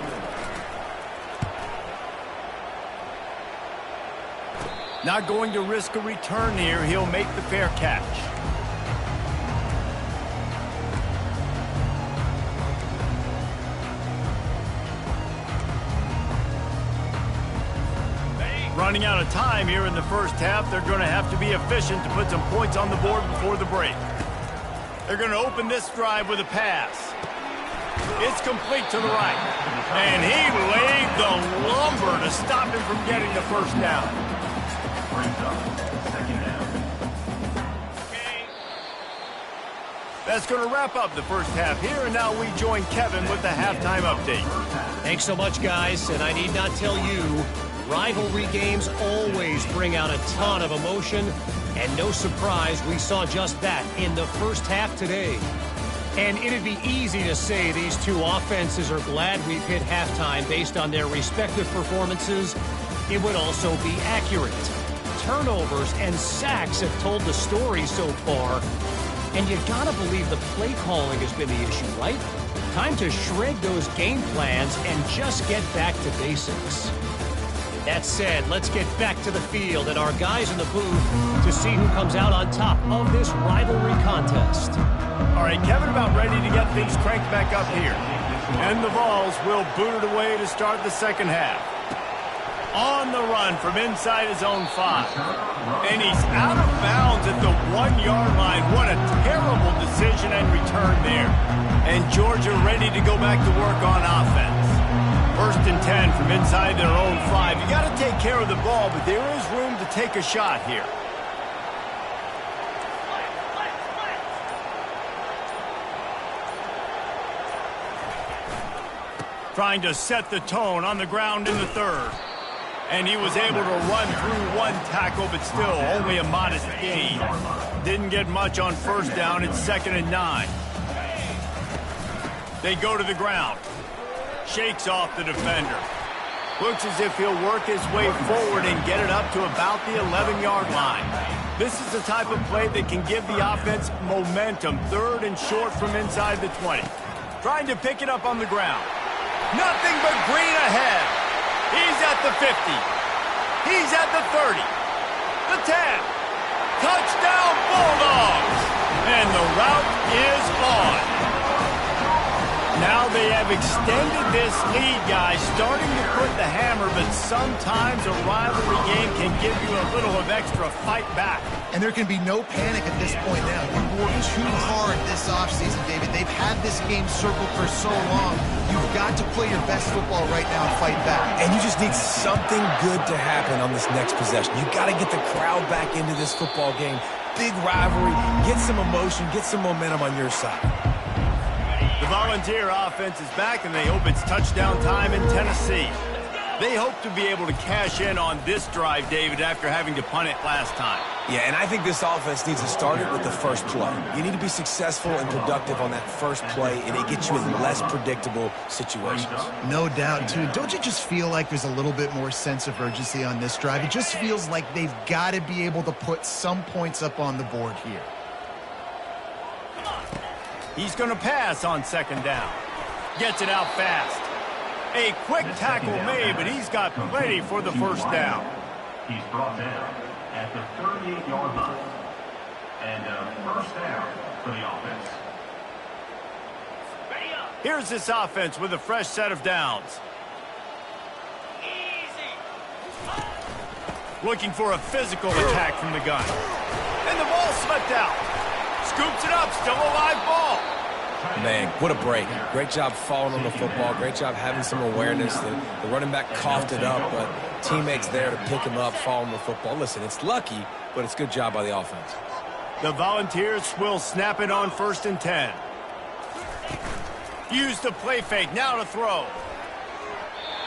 [SPEAKER 1] Not going to risk a return here. He'll make the fair catch. Running out of time here in the first half. They're going to have to be efficient to put some points on the board before the break. They're going to open this drive with a pass. It's complete to the right. And he laid the lumber to stop him from getting the first down.
[SPEAKER 2] Brings up second down.
[SPEAKER 1] That's going to wrap up the first half here, and now we join Kevin with the halftime update.
[SPEAKER 5] Thanks so much, guys, and I need not tell you, rivalry games always bring out a ton of emotion, and no surprise we saw just that in the first half today. And it'd be easy to say these two offenses are glad we've hit halftime based on their respective performances. It would also be accurate. Turnovers and sacks have told the story so far, and you gotta believe the play calling has been the issue, right? Time to shred those game plans and just get back to basics. That said, let's get back to the field and our guys in the booth to see who comes out on top of this rivalry contest.
[SPEAKER 1] All right, Kevin about ready to get things cranked back up here. And the Vols will boot it away to start the second half. On the run from inside his own 5. And he's out of bounds at the 1-yard line. What a terrible decision and return there. And Georgia ready to go back to work on offense. 1st and 10 from inside their own 5. You got to take care of the ball, but there is room to take a shot here. Trying to set the tone on the ground in the 3rd. And he was able to run through one tackle, but still only a modest gain. Didn't get much on first down. It's 2nd and 9. They go to the ground. Shakes off the defender. Looks as if he'll work his way forward and get it up to about the 11-yard line. This is the type of play that can give the offense momentum. 3rd and short from inside the 20. Trying to pick it up on the ground. Nothing but green ahead. He's at the 50. He's at the 30. The 10. Touchdown Bulldogs. And the route is on. Now they have extended this lead, guys, starting to put the hammer, but sometimes a rivalry game can give you a little of extra fight back.
[SPEAKER 4] And there can be no panic at this point now. You worked too hard this offseason, David. They've had this game circled for so long. You've got to play your best football right now and fight back.
[SPEAKER 3] And you just need something good to happen on this next possession. You got to get the crowd back into this football game. Big rivalry. Get some emotion. Get some momentum on your side.
[SPEAKER 1] The Volunteer offense is back, and they hope it's touchdown time in Tennessee. They hope to be able to cash in on this drive, David, after having to punt it last time.
[SPEAKER 3] Yeah, and I think this offense needs to start it with the first play. You need to be successful and productive on that first play, and it gets you in less predictable situations.
[SPEAKER 4] No doubt, too. Don't you just feel like there's a little bit more sense of urgency on this drive? It just feels like they've got to be able to put some points up on the board here.
[SPEAKER 1] He's going to pass on 2nd down. Gets it out fast. A quick tackle made, but he's got plenty for the first down.
[SPEAKER 2] He's brought down at the 38-yard line. And first down for the offense. Ready up.
[SPEAKER 1] Here's this offense with a fresh set of downs. Looking for a physical attack from the gun. And the ball slipped out. Scoops it up, still a live ball.
[SPEAKER 3] Man, what a break. Great job falling on the football. Great job having some awareness. The running back coughed it up, but teammates there to pick him up, fall on the football. Listen, it's lucky, but it's a good job by the offense.
[SPEAKER 1] The Volunteers will snap it on 1st and 10. Use the play fake, now to throw.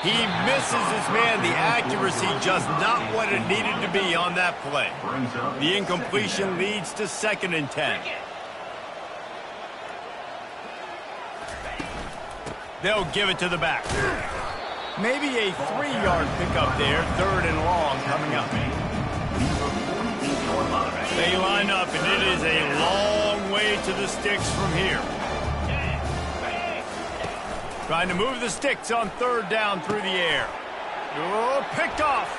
[SPEAKER 1] He misses his man. The accuracy just not what it needed to be on that play. The incompletion leads to 2nd and 10. They'll give it to the back. Maybe a 3-yard pickup there, 3rd and long coming up. They line up, and it is a long way to the sticks from here. Trying to move the sticks on 3rd down through the air. Oh, picked off.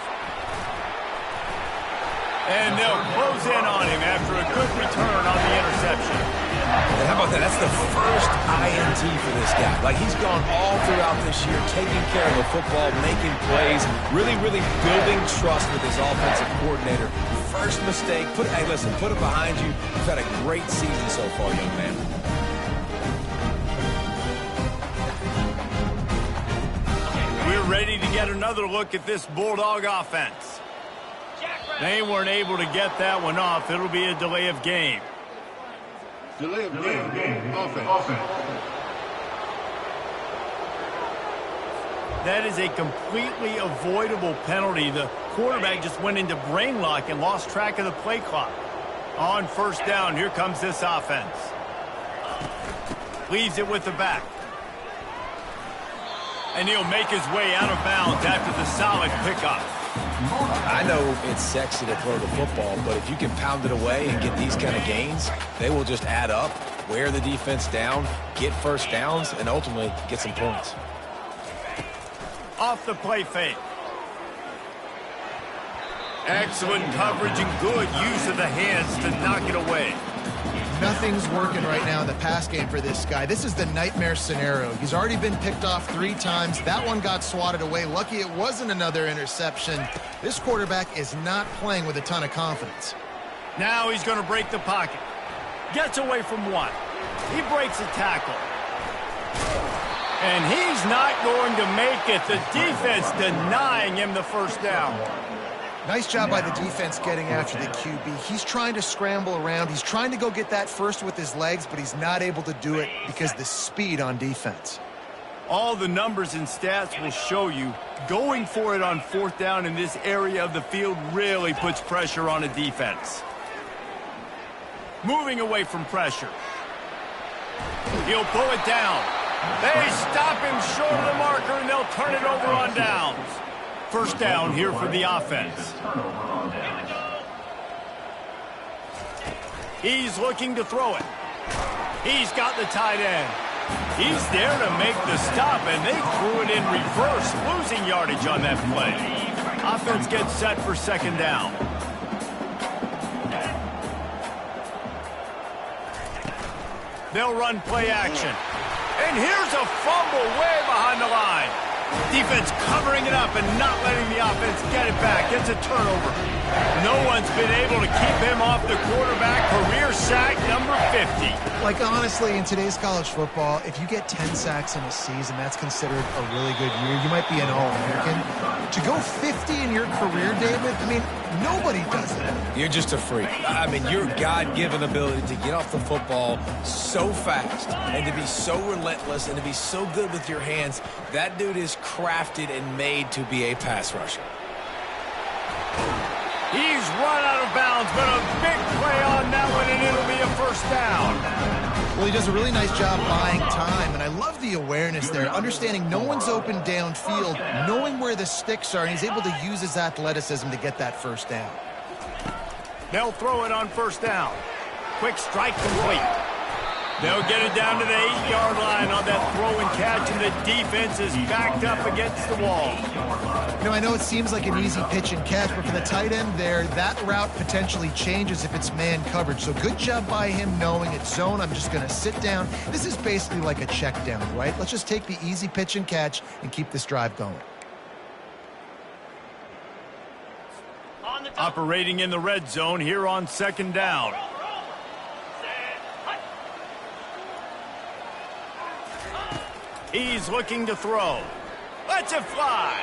[SPEAKER 1] And they'll close in on him after a good return on the interception.
[SPEAKER 3] And how about that? That's the first INT for this guy. Like, he's gone all throughout this year, taking care of the football, making plays, really building trust with his offensive coordinator. First mistake, hey, listen, put it behind you. You've had a great season so far, young man.
[SPEAKER 1] We're ready to get another look at this Bulldog offense. They weren't able to get that one off. It'll be a delay of game.
[SPEAKER 6] Delay of game. Offense.
[SPEAKER 1] That is a completely avoidable penalty. The quarterback just went into brain lock and lost track of the play clock. On 1st down, here comes this offense. Leaves it with the back. And he'll make his way out of bounds after the solid pickup.
[SPEAKER 3] I know it's sexy to throw the football, but if you can pound it away and get these kind of gains, they will just add up, wear the defense down, get 1st downs, and ultimately get some points.
[SPEAKER 1] Off the play fake. Excellent coverage and good use of the hands to knock it away.
[SPEAKER 4] Nothing's working right now in the pass game for this guy. This is the nightmare scenario. He's already been picked off 3 times. That one got swatted away. Lucky it wasn't another interception. This quarterback is not playing with a ton of confidence.
[SPEAKER 1] Now he's going to break the pocket. Gets away from one. He breaks a tackle. And he's not going to make it. The defense denying him the 1st down.
[SPEAKER 4] Nice job by the defense getting after the QB. He's trying to scramble around. He's trying to go get that first with his legs, but he's not able to do it because of the speed on defense.
[SPEAKER 1] All the numbers and stats will show you going for it on 4th down in this area of the field really puts pressure on a defense. Moving away from pressure. He'll pull it down. They stop him short of the marker, and they'll turn it over on downs. 1st down here for the offense. He's looking to throw it. He's got the tight end. He's there to make the stop, and they threw it in reverse, losing yardage on that play. Offense gets set for 2nd down. They'll run play action. And here's a fumble way behind the line. Defense covering it up and not letting the offense get it back. It's a turnover. No one's been able to keep him off the quarterback. Career sack number 50.
[SPEAKER 4] Like, honestly, in today's college football, if you get 10 sacks in a season, that's considered a really good year. You might be an All-American. To go 50 in your career, David, I mean, nobody does it.
[SPEAKER 3] You're just a freak. I mean, your God-given ability to get off the football so fast and to be so relentless and to be so good with your hands, that dude is crafted and made to be a pass rusher.
[SPEAKER 1] He's run out of bounds, but a big play on that one, and it'll be a 1st down.
[SPEAKER 4] Well, he does a really nice job buying time, and I love the awareness there, understanding no one's open downfield, knowing where the sticks are, and he's able to use his athleticism to get that 1st down.
[SPEAKER 1] They'll throw it on 1st down. Quick strike complete. They'll get it down to the 8-yard line on that throw and catch, and the defense is backed up against the wall.
[SPEAKER 4] You know, I know it seems like an easy pitch and catch, but for the tight end there, that route potentially changes if it's man coverage. So good job by him knowing it's zone. I'm just going to sit down. This is basically like a check down, right? Let's just take the easy pitch and catch and keep this drive going.
[SPEAKER 1] Operating in the red zone here on 2nd down. He's looking to throw. Let's it fly.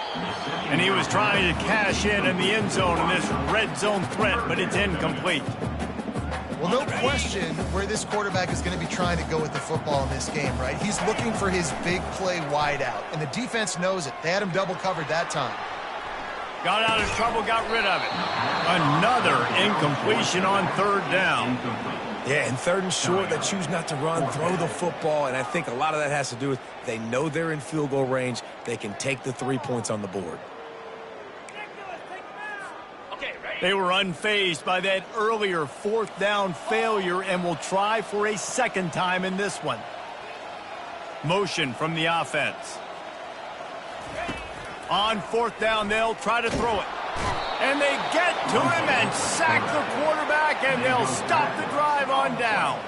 [SPEAKER 1] And he was trying to cash in the end zone in this red zone threat, but it's incomplete.
[SPEAKER 4] Well, no question where this quarterback is going to be trying to go with the football in this game, right? He's looking for his big play wide out, and the defense knows it. They had him double covered that time.
[SPEAKER 1] Got out of trouble, got rid of it. Another incompletion on 3rd down.
[SPEAKER 3] Yeah, and 3rd and short, they choose not to run, throw the football, and I think a lot of that has to do with they know they're in field goal range. They can take the 3 points on the board.
[SPEAKER 1] They were unfazed by that earlier 4th down failure and will try for a 2nd time in this one. Motion from the offense. On 4th down, they'll try to throw it. And they get to him and sack the quarterback, and they'll stop the drive on downs.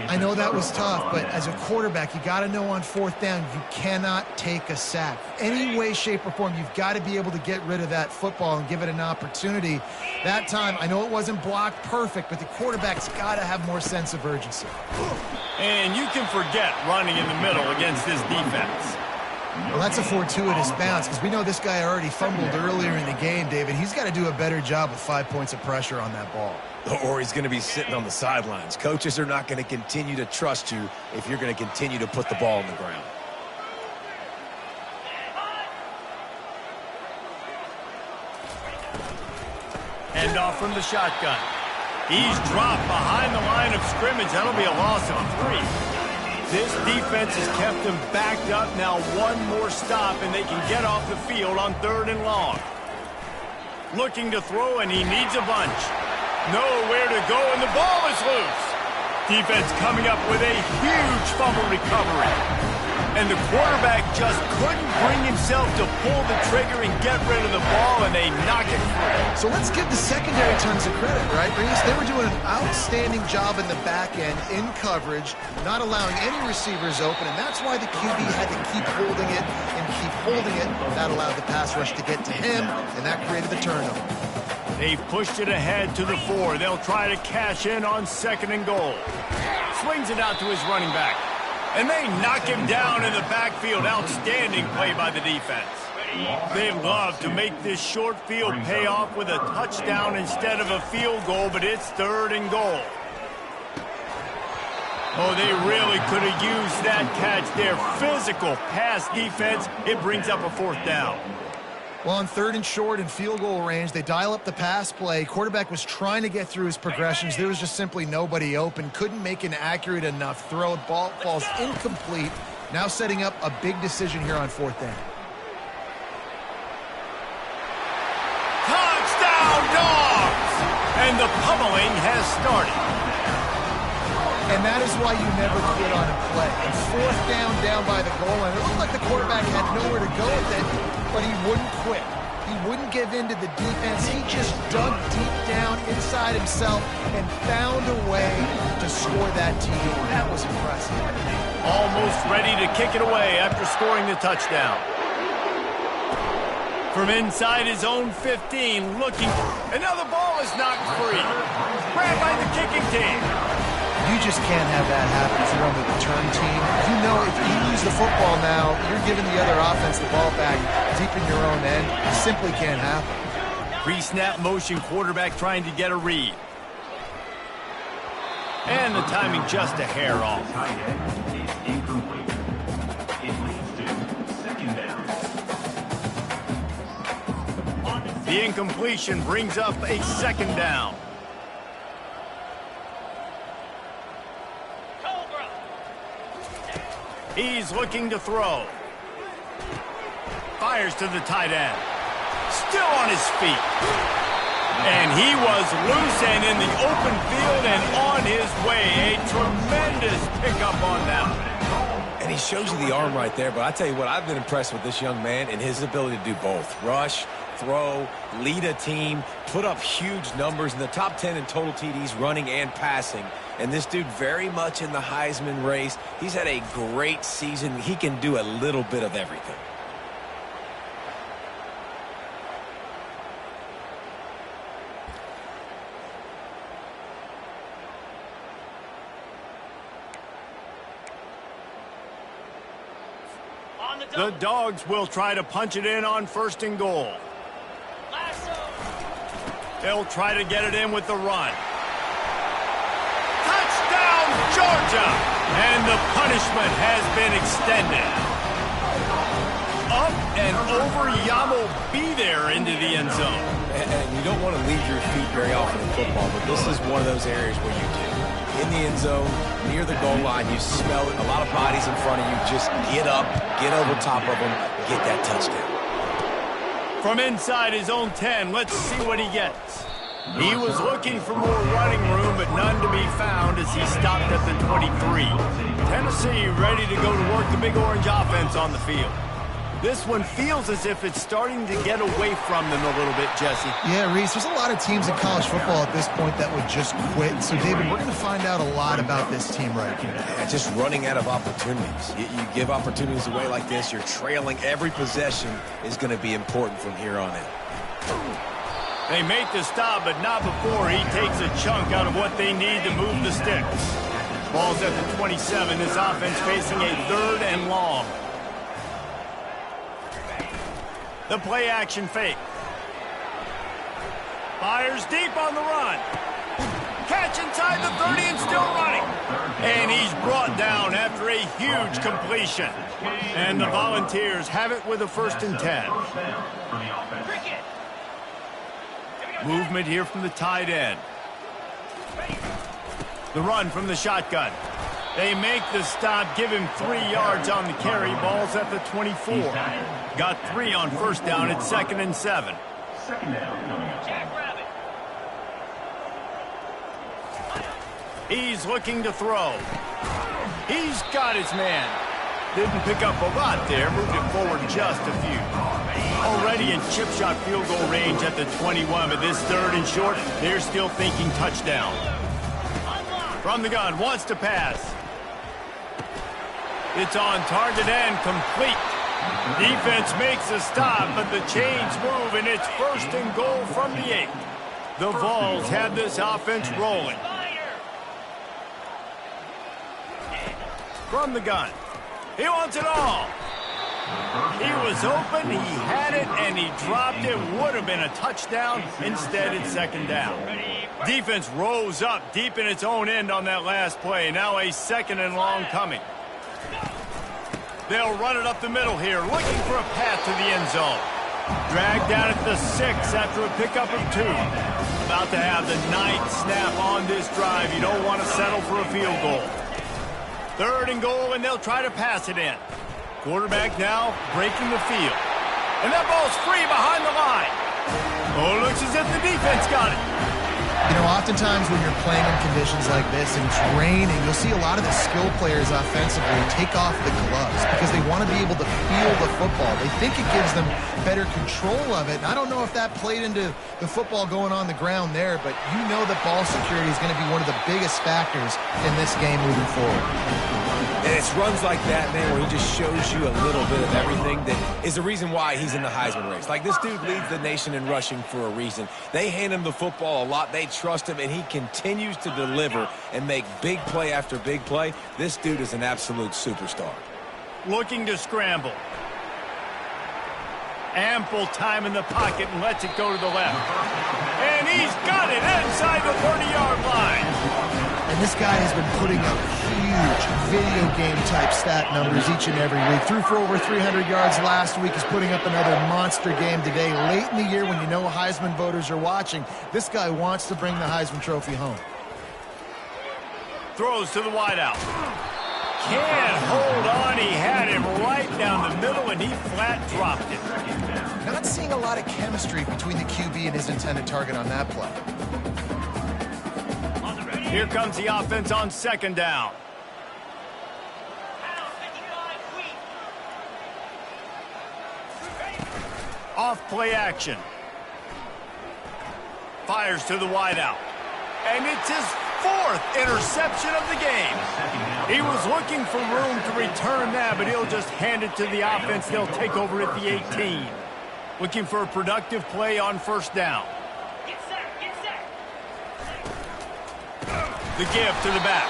[SPEAKER 4] I know that was tough, but as a quarterback, you got to know on 4th down, you cannot take a sack. Any way, shape, or form, you've got to be able to get rid of that football and give it an opportunity. That time, I know it wasn't blocked perfect, but the quarterback's got to have more sense of urgency.
[SPEAKER 1] And you can forget running in the middle against this defense.
[SPEAKER 4] Well, that's a fortuitous bounce because we know this guy already fumbled earlier in the game, David. He's got to do a better job with 5 points of pressure on that ball.
[SPEAKER 3] Or he's going to be sitting on the sidelines. Coaches are not going to continue to trust you if you're going to continue to put the ball on the ground.
[SPEAKER 1] Hand off from the shotgun. He's dropped behind the line of scrimmage. That'll be a loss of 3. This defense has kept them backed up. Now one more stop, and they can get off the field on 3rd and long. Looking to throw, and he needs a bunch. Nowhere to go, and the ball is loose. Defense coming up with a huge fumble recovery. And the quarterback just couldn't bring himself to pull the trigger and get rid of the ball, and they knock it free.
[SPEAKER 4] So let's give the secondary tons of credit, right, Reese? They were doing an outstanding job in the back end, in coverage, not allowing any receivers open, and that's why the QB had to keep holding it and keep holding it. That allowed the pass rush to get to him, and that created the turnover.
[SPEAKER 1] They've pushed it ahead to the 4. They'll try to cash in on 2nd and goal. Swings it out to his running back. And they knock him down in the backfield. Outstanding play by the defense. They love to make this short field pay off with a touchdown instead of a field goal, but it's 3rd and goal. Oh, they really could have used that catch there. Physical pass defense. It brings up a 4th down.
[SPEAKER 4] Well, on 3rd and short and field goal range, they dial up the pass play. Quarterback was trying to get through his progressions. There was just simply nobody open. Couldn't make an accurate enough throw. Ball falls incomplete. Now setting up a big decision here on 4th down.
[SPEAKER 1] Touchdown, Dogs! And the pummeling has started.
[SPEAKER 4] And that is why you never quit on a play. And 4th down by the goal line. It looked like the quarterback had nowhere to go with it, but he wouldn't quit. He wouldn't give in to the defense. He just dug deep down inside himself and found a way to score that TD. That was impressive.
[SPEAKER 1] Almost ready to kick it away after scoring the touchdown. From inside his own 15, looking. And now the ball is knocked free. Grabbed by the kicking team.
[SPEAKER 4] You just can't have that happen if you're on the return team. You know if you lose the football now, you're giving the other offense the ball back deep in your own end. It simply can't happen.
[SPEAKER 1] Pre-snap motion, quarterback trying to get a read. And the timing just a hair off. The incompletion brings up a 2nd down. He's looking to throw. Fires to the tight end. Still on his feet. And he was loose and in the open field and on his way. A tremendous pickup on that one.
[SPEAKER 3] And he shows you the arm right there, but I tell you what, I've been impressed with this young man and his ability to do both. Rush, throw, lead a team, put up huge numbers in the top 10 in total TDs running and passing. And this dude very much in the Heisman race. He's had a great season. He can do a little bit of everything.
[SPEAKER 1] The Dogs will try to punch it in on 1st and goal. They'll try to get it in with the run. Touchdown, Georgia! And the punishment has been extended. Up and over, Yamo be there into the end zone.
[SPEAKER 3] And you don't want to leave your feet very often in football, but this is one of those areas where you do. In the end zone, near the goal line, you smell it. A lot of bodies in front of you. Just get up, get over top of them, get that touchdown.
[SPEAKER 1] From inside his own 10, let's see what he gets. He was looking for more running room, but none to be found as he stopped at the 23. Tennessee ready to go to work the Big Orange offense on the field. This one feels as if it's starting to get away from them a little bit, Jesse.
[SPEAKER 4] Yeah, Reese, there's a lot of teams in college football at this point that would just quit. So, David, we're going to find out a lot about this team right here.
[SPEAKER 3] Yeah, just running out of opportunities. You give opportunities away like this, you're trailing. Every possession is going to be important from here on in.
[SPEAKER 1] They make the stop, but not before he takes a chunk out of what they need to move the sticks. Ball's at the 27. This offense facing a 3rd and long. The play action fake. Fires deep on the run. Catch inside the 30 and still running. And he's brought down after a huge completion. And the Volunteers have it with a 1st and 10. Movement here from the tight end. The run from the shotgun. They make the stop, give him 3 yards on the carry. Ball's at the 24. Got 3 on 1st down. It's 2nd and 7. He's looking to throw. He's got his man. Didn't pick up a lot there. Moved it forward just a few. Already in chip shot field goal range at the 21. But this 3rd and short, they're still thinking touchdown. From the gun, wants to pass. It's on target and complete. Defense makes a stop, but the chains move, and it's 1st and goal from the 8. The Vols have this offense rolling. From the gun. He wants it all. He was open, he had it, and he dropped it. Would have been a touchdown. Instead, it's 2nd down. Defense rose up deep in its own end on that last play. Now a 2nd and long coming. They'll run it up the middle here, looking for a path to the end zone. Dragged down at the 6 after a pickup of 2. About to have the 9th snap on this drive. You don't want to settle for a field goal. 3rd and goal, and they'll try to pass it in. Quarterback now breaking the field. And that ball's free behind the line. Oh, looks as if the defense got it.
[SPEAKER 4] You know, oftentimes when you're playing in conditions like this and it's raining, you'll see a lot of the skill players offensively take off the gloves because they want to be able to feel the football. They think it gives them better control of it. And I don't know if that played into the football going on the ground there, but you know that ball security is going to be one of the biggest factors in this game moving forward.
[SPEAKER 3] And it's runs like that, man, where he just shows you a little bit of everything that is the reason why he's in the Heisman race. Like, this dude leads the nation in rushing for a reason. They hand him the football a lot. They trust him, and he continues to deliver and make big play after big play. This dude is an absolute superstar.
[SPEAKER 1] Looking to scramble. Ample time in the pocket and lets it go to the left. And he's got it inside the 30-yard line.
[SPEAKER 4] And this guy has been putting up huge video game-type stat numbers each and every week. Threw for over 300 yards last week. He's putting up another monster game today. Late in the year when you know Heisman voters are watching, this guy wants to bring the Heisman Trophy home.
[SPEAKER 1] Throws to the wideout. Can't hold on. He had him right down the middle, and he flat dropped it.
[SPEAKER 4] Not seeing a lot of chemistry between the QB and his intended target on that play.
[SPEAKER 1] Here comes the offense on second down. Off play action. Fires to the wideout. And it's his 4th interception of the game. He was looking for room to return that, but he'll just hand it to the offense. They'll take over at the 18. Looking for a productive play on first down. The give to the back.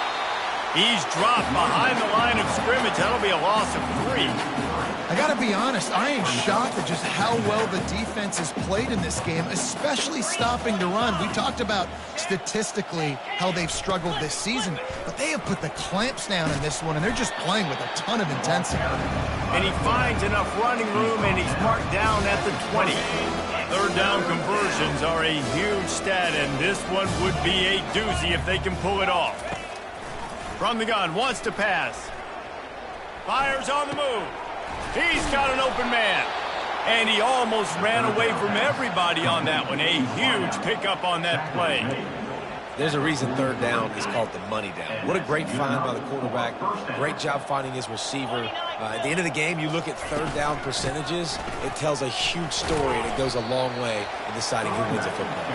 [SPEAKER 1] He's dropped behind the line of scrimmage. That'll be a loss of 3.
[SPEAKER 4] I got to be honest, I am shocked at just how well the defense has played in this game, especially stopping the run. We talked about statistically how they've struggled this season, but they have put the clamps down in this one, and they're just playing with a ton of intensity.
[SPEAKER 1] And he finds enough running room, and he's marked down at the 20. Third down conversions are a huge stat, and this one would be a doozy if they can pull it off. From the gun, wants to pass. Fires on the move. He's got an open man. And he almost ran away from everybody on that one. A huge pickup on that play.
[SPEAKER 3] There's a reason third down is called the money down. What a great find by the quarterback. Great job finding his receiver. At the end of the game, you look at third down percentages. It tells a huge story, and it goes a long way in deciding who wins a football.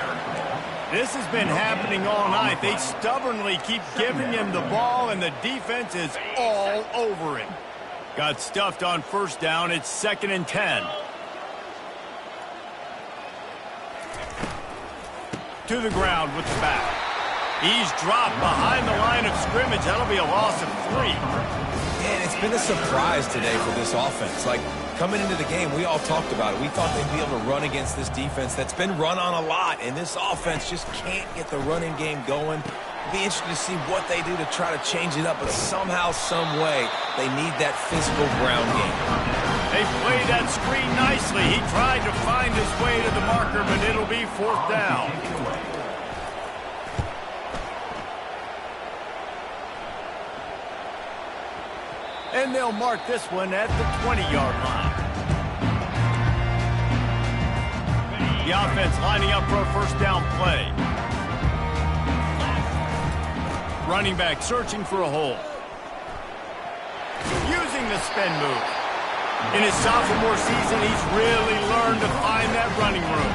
[SPEAKER 1] This has been happening all night. They stubbornly keep giving him the ball, and the defense is all over him. Got stuffed on first down. It's 2nd and 10. To the ground with the back. He's dropped behind the line of scrimmage. That'll be a loss of 3.
[SPEAKER 3] And it's been a surprise today for this offense. Like, coming into the game, we all talked about it. We thought they'd be able to run against this defense that's been run on a lot, and this offense just can't get the running game going. It'll be interesting to see what they do to try to change it up, but somehow, some way, they need that physical ground game.
[SPEAKER 1] They played that screen nicely. He tried to find his way to the marker, but it'll be 4th down. And they'll mark this one at the 20-yard line. The offense lining up for a first down play. Running back searching for a hole. Using the spin move. In his sophomore season, he's really learned to find that running room.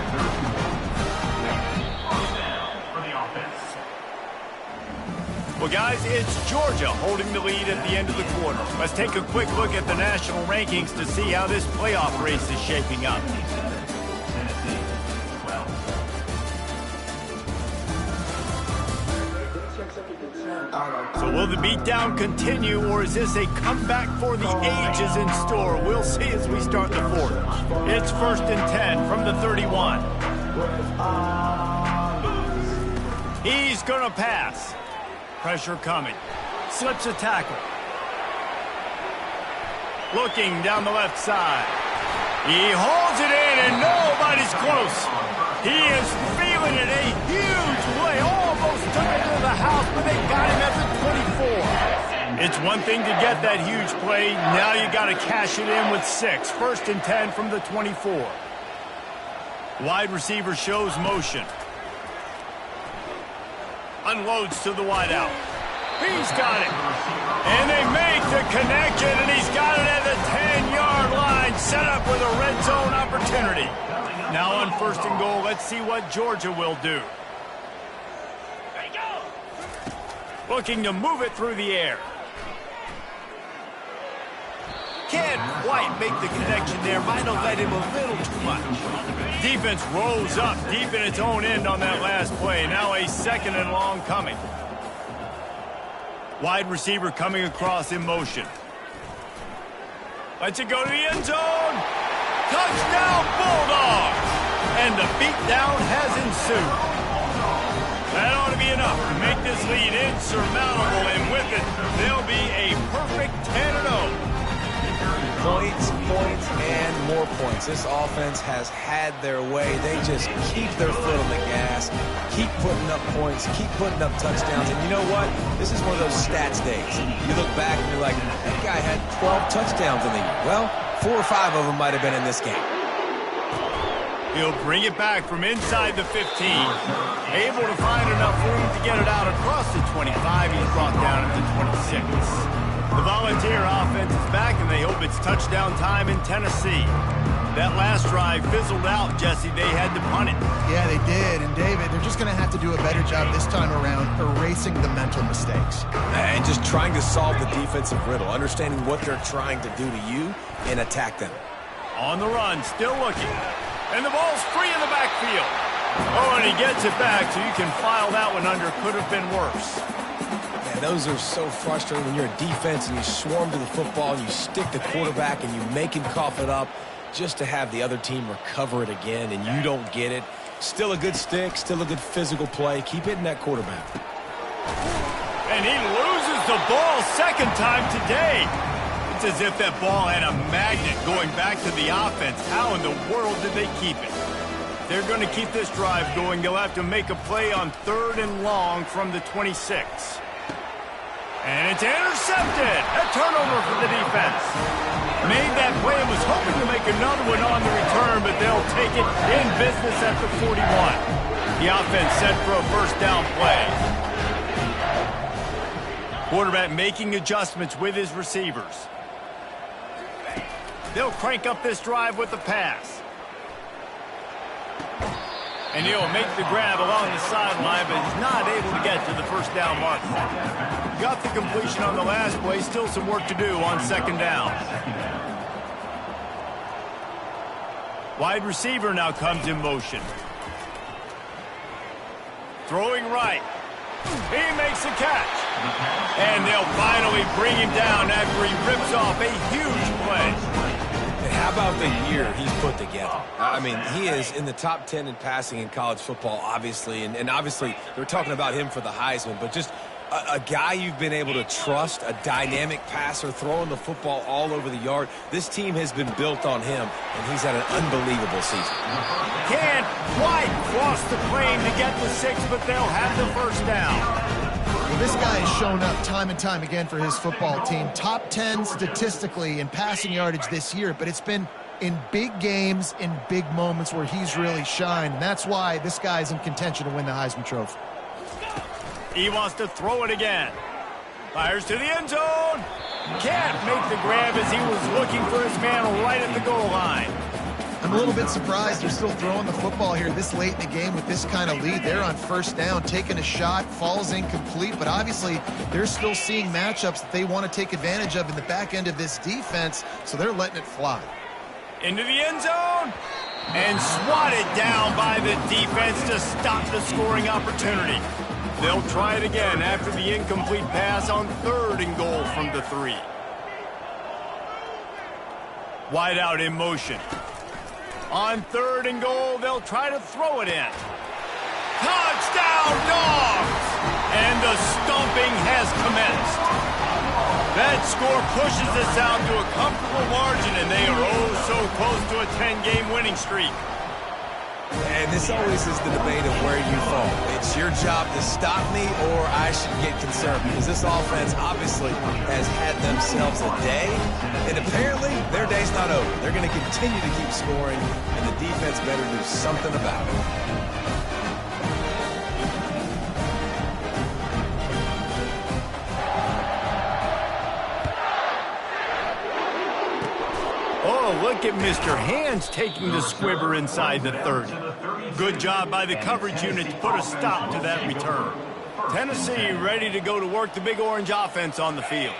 [SPEAKER 1] Well, guys, it's Georgia holding the lead at the end of the quarter. Let's take a quick look at the national rankings to see how this playoff race is shaping up. So will the beatdown continue, or is this a comeback for the ages in store? We'll see as we start the 4th. It's 1st and 10 from the 31. He's going to pass. Pressure coming. Slips a tackle. Looking down the left side. He holds it in, and nobody's close. He is feeling it. A huge play. Almost took it to the house, but they got him at the 24. It's one thing to get that huge play. Now you got to cash it in with 6. 1st and 10 from the 24. Wide receiver shows motion. Unloads to the wideout. He's got it. And they make the connection, and he's got it at the 10-yard line, set up with a red zone opportunity. Now on 1st and goal, let's see what Georgia will do. Looking to move it through the air. Can't quite make the connection there. Might have led him a little too much. Defense rolls up deep in its own end on that last play. Now a 2nd and long coming. Wide receiver coming across in motion. Lets it go to the end zone. Touchdown, Bulldogs! And the beatdown has ensued. That ought to be enough to make this lead insurmountable, and with it, they'll be a perfect 10-0.
[SPEAKER 3] Points, points, and more points. This offense has had their way. They just keep their foot on the gas, keep putting up points, keep putting up touchdowns. And you know what? This is one of those stats days. You look back and you're like, that guy had 12 touchdowns in the year. Well, 4 or 5 of them might have been in this game.
[SPEAKER 1] He'll bring it back from inside the 15. Able to find enough room to get it out across the 25. He's brought down at the 26. The Volunteer offense is back, and they hope it's touchdown time in Tennessee. That last drive fizzled out, Jesse. They had to punt it.
[SPEAKER 4] Yeah, they did. And, David, they're just going to have to do a better job this time around erasing the mental mistakes.
[SPEAKER 3] And just trying to solve the defensive riddle, understanding what they're trying to do to you and attack them.
[SPEAKER 1] On the run, still looking. And the ball's free in the backfield. Oh, and he gets it back, so you can file that one under. Could have been worse.
[SPEAKER 3] Man, those are so frustrating when you're a defense and you swarm to the football and you stick the quarterback and you make him cough it up just to have the other team recover it again and you don't get it. Still a good stick, still a good physical play. Keep hitting that quarterback.
[SPEAKER 1] And he loses the ball second time today. It's as if that ball had a magnet going back to the offense. How in the world did they keep it? They're going to keep this drive going. They'll have to make a play on 3rd and long from the 26. And it's intercepted. A turnover for the defense. Made that play and was hoping to make another one on the return, but they'll take it in business at the 41. The offense set for a first down play. Quarterback making adjustments with his receivers. They'll crank up this drive with the pass. And he'll make the grab along the sideline, but he's not able to get to the first down mark. Got the completion on the last play. Still some work to do on 2nd down. Wide receiver now comes in motion. Throwing right. He makes a catch. And they'll finally bring him down after he rips off a huge play.
[SPEAKER 3] And how about the year he's put together? I mean, he is in the top 10 in passing in college football, obviously. And obviously, they're talking about him for the Heisman. But just a guy you've been able to trust, a dynamic passer, throwing the football all over the yard. This team has been built on him, and he's had an unbelievable season.
[SPEAKER 1] Can't quite cross the plane to get the 6, but they'll have the first down.
[SPEAKER 4] Well, this guy has shown up time and time again for his football team. Top 10 statistically in passing yardage this year, but it's been in big games, in big moments where he's really shined. And that's why this guy's in contention to win the Heisman Trophy.
[SPEAKER 1] He wants to throw it again. Fires to the end zone. Can't make the grab as he was looking for his man right at the goal line.
[SPEAKER 4] I'm a little bit surprised they're still throwing the football here this late in the game with this kind of lead. They're on first down, taking a shot, falls incomplete, but obviously they're still seeing matchups that they want to take advantage of in the back end of this defense, so they're letting it fly.
[SPEAKER 1] Into the end zone, and swatted down by the defense to stop the scoring opportunity. They'll try it again after the incomplete pass on 3rd and goal from the 3. Wide out in motion. On 3rd and goal, they'll try to throw it in. Touchdown, Dogs! And the stomping has commenced. That score pushes us out to a comfortable margin, and they are oh so close to a 10-game winning streak.
[SPEAKER 3] And this always is the debate of where you fall. It's your job to stop me, or I should get concerned, because this offense obviously has had themselves a day, and apparently their day's not over. They're going to continue to keep scoring, and the defense better do something about it.
[SPEAKER 1] Oh, look at Mr. Hands taking the squibber inside the 30. Good job by the coverage unit to put a stop to that return. Tennessee ready to go to work the Big Orange offense on the field.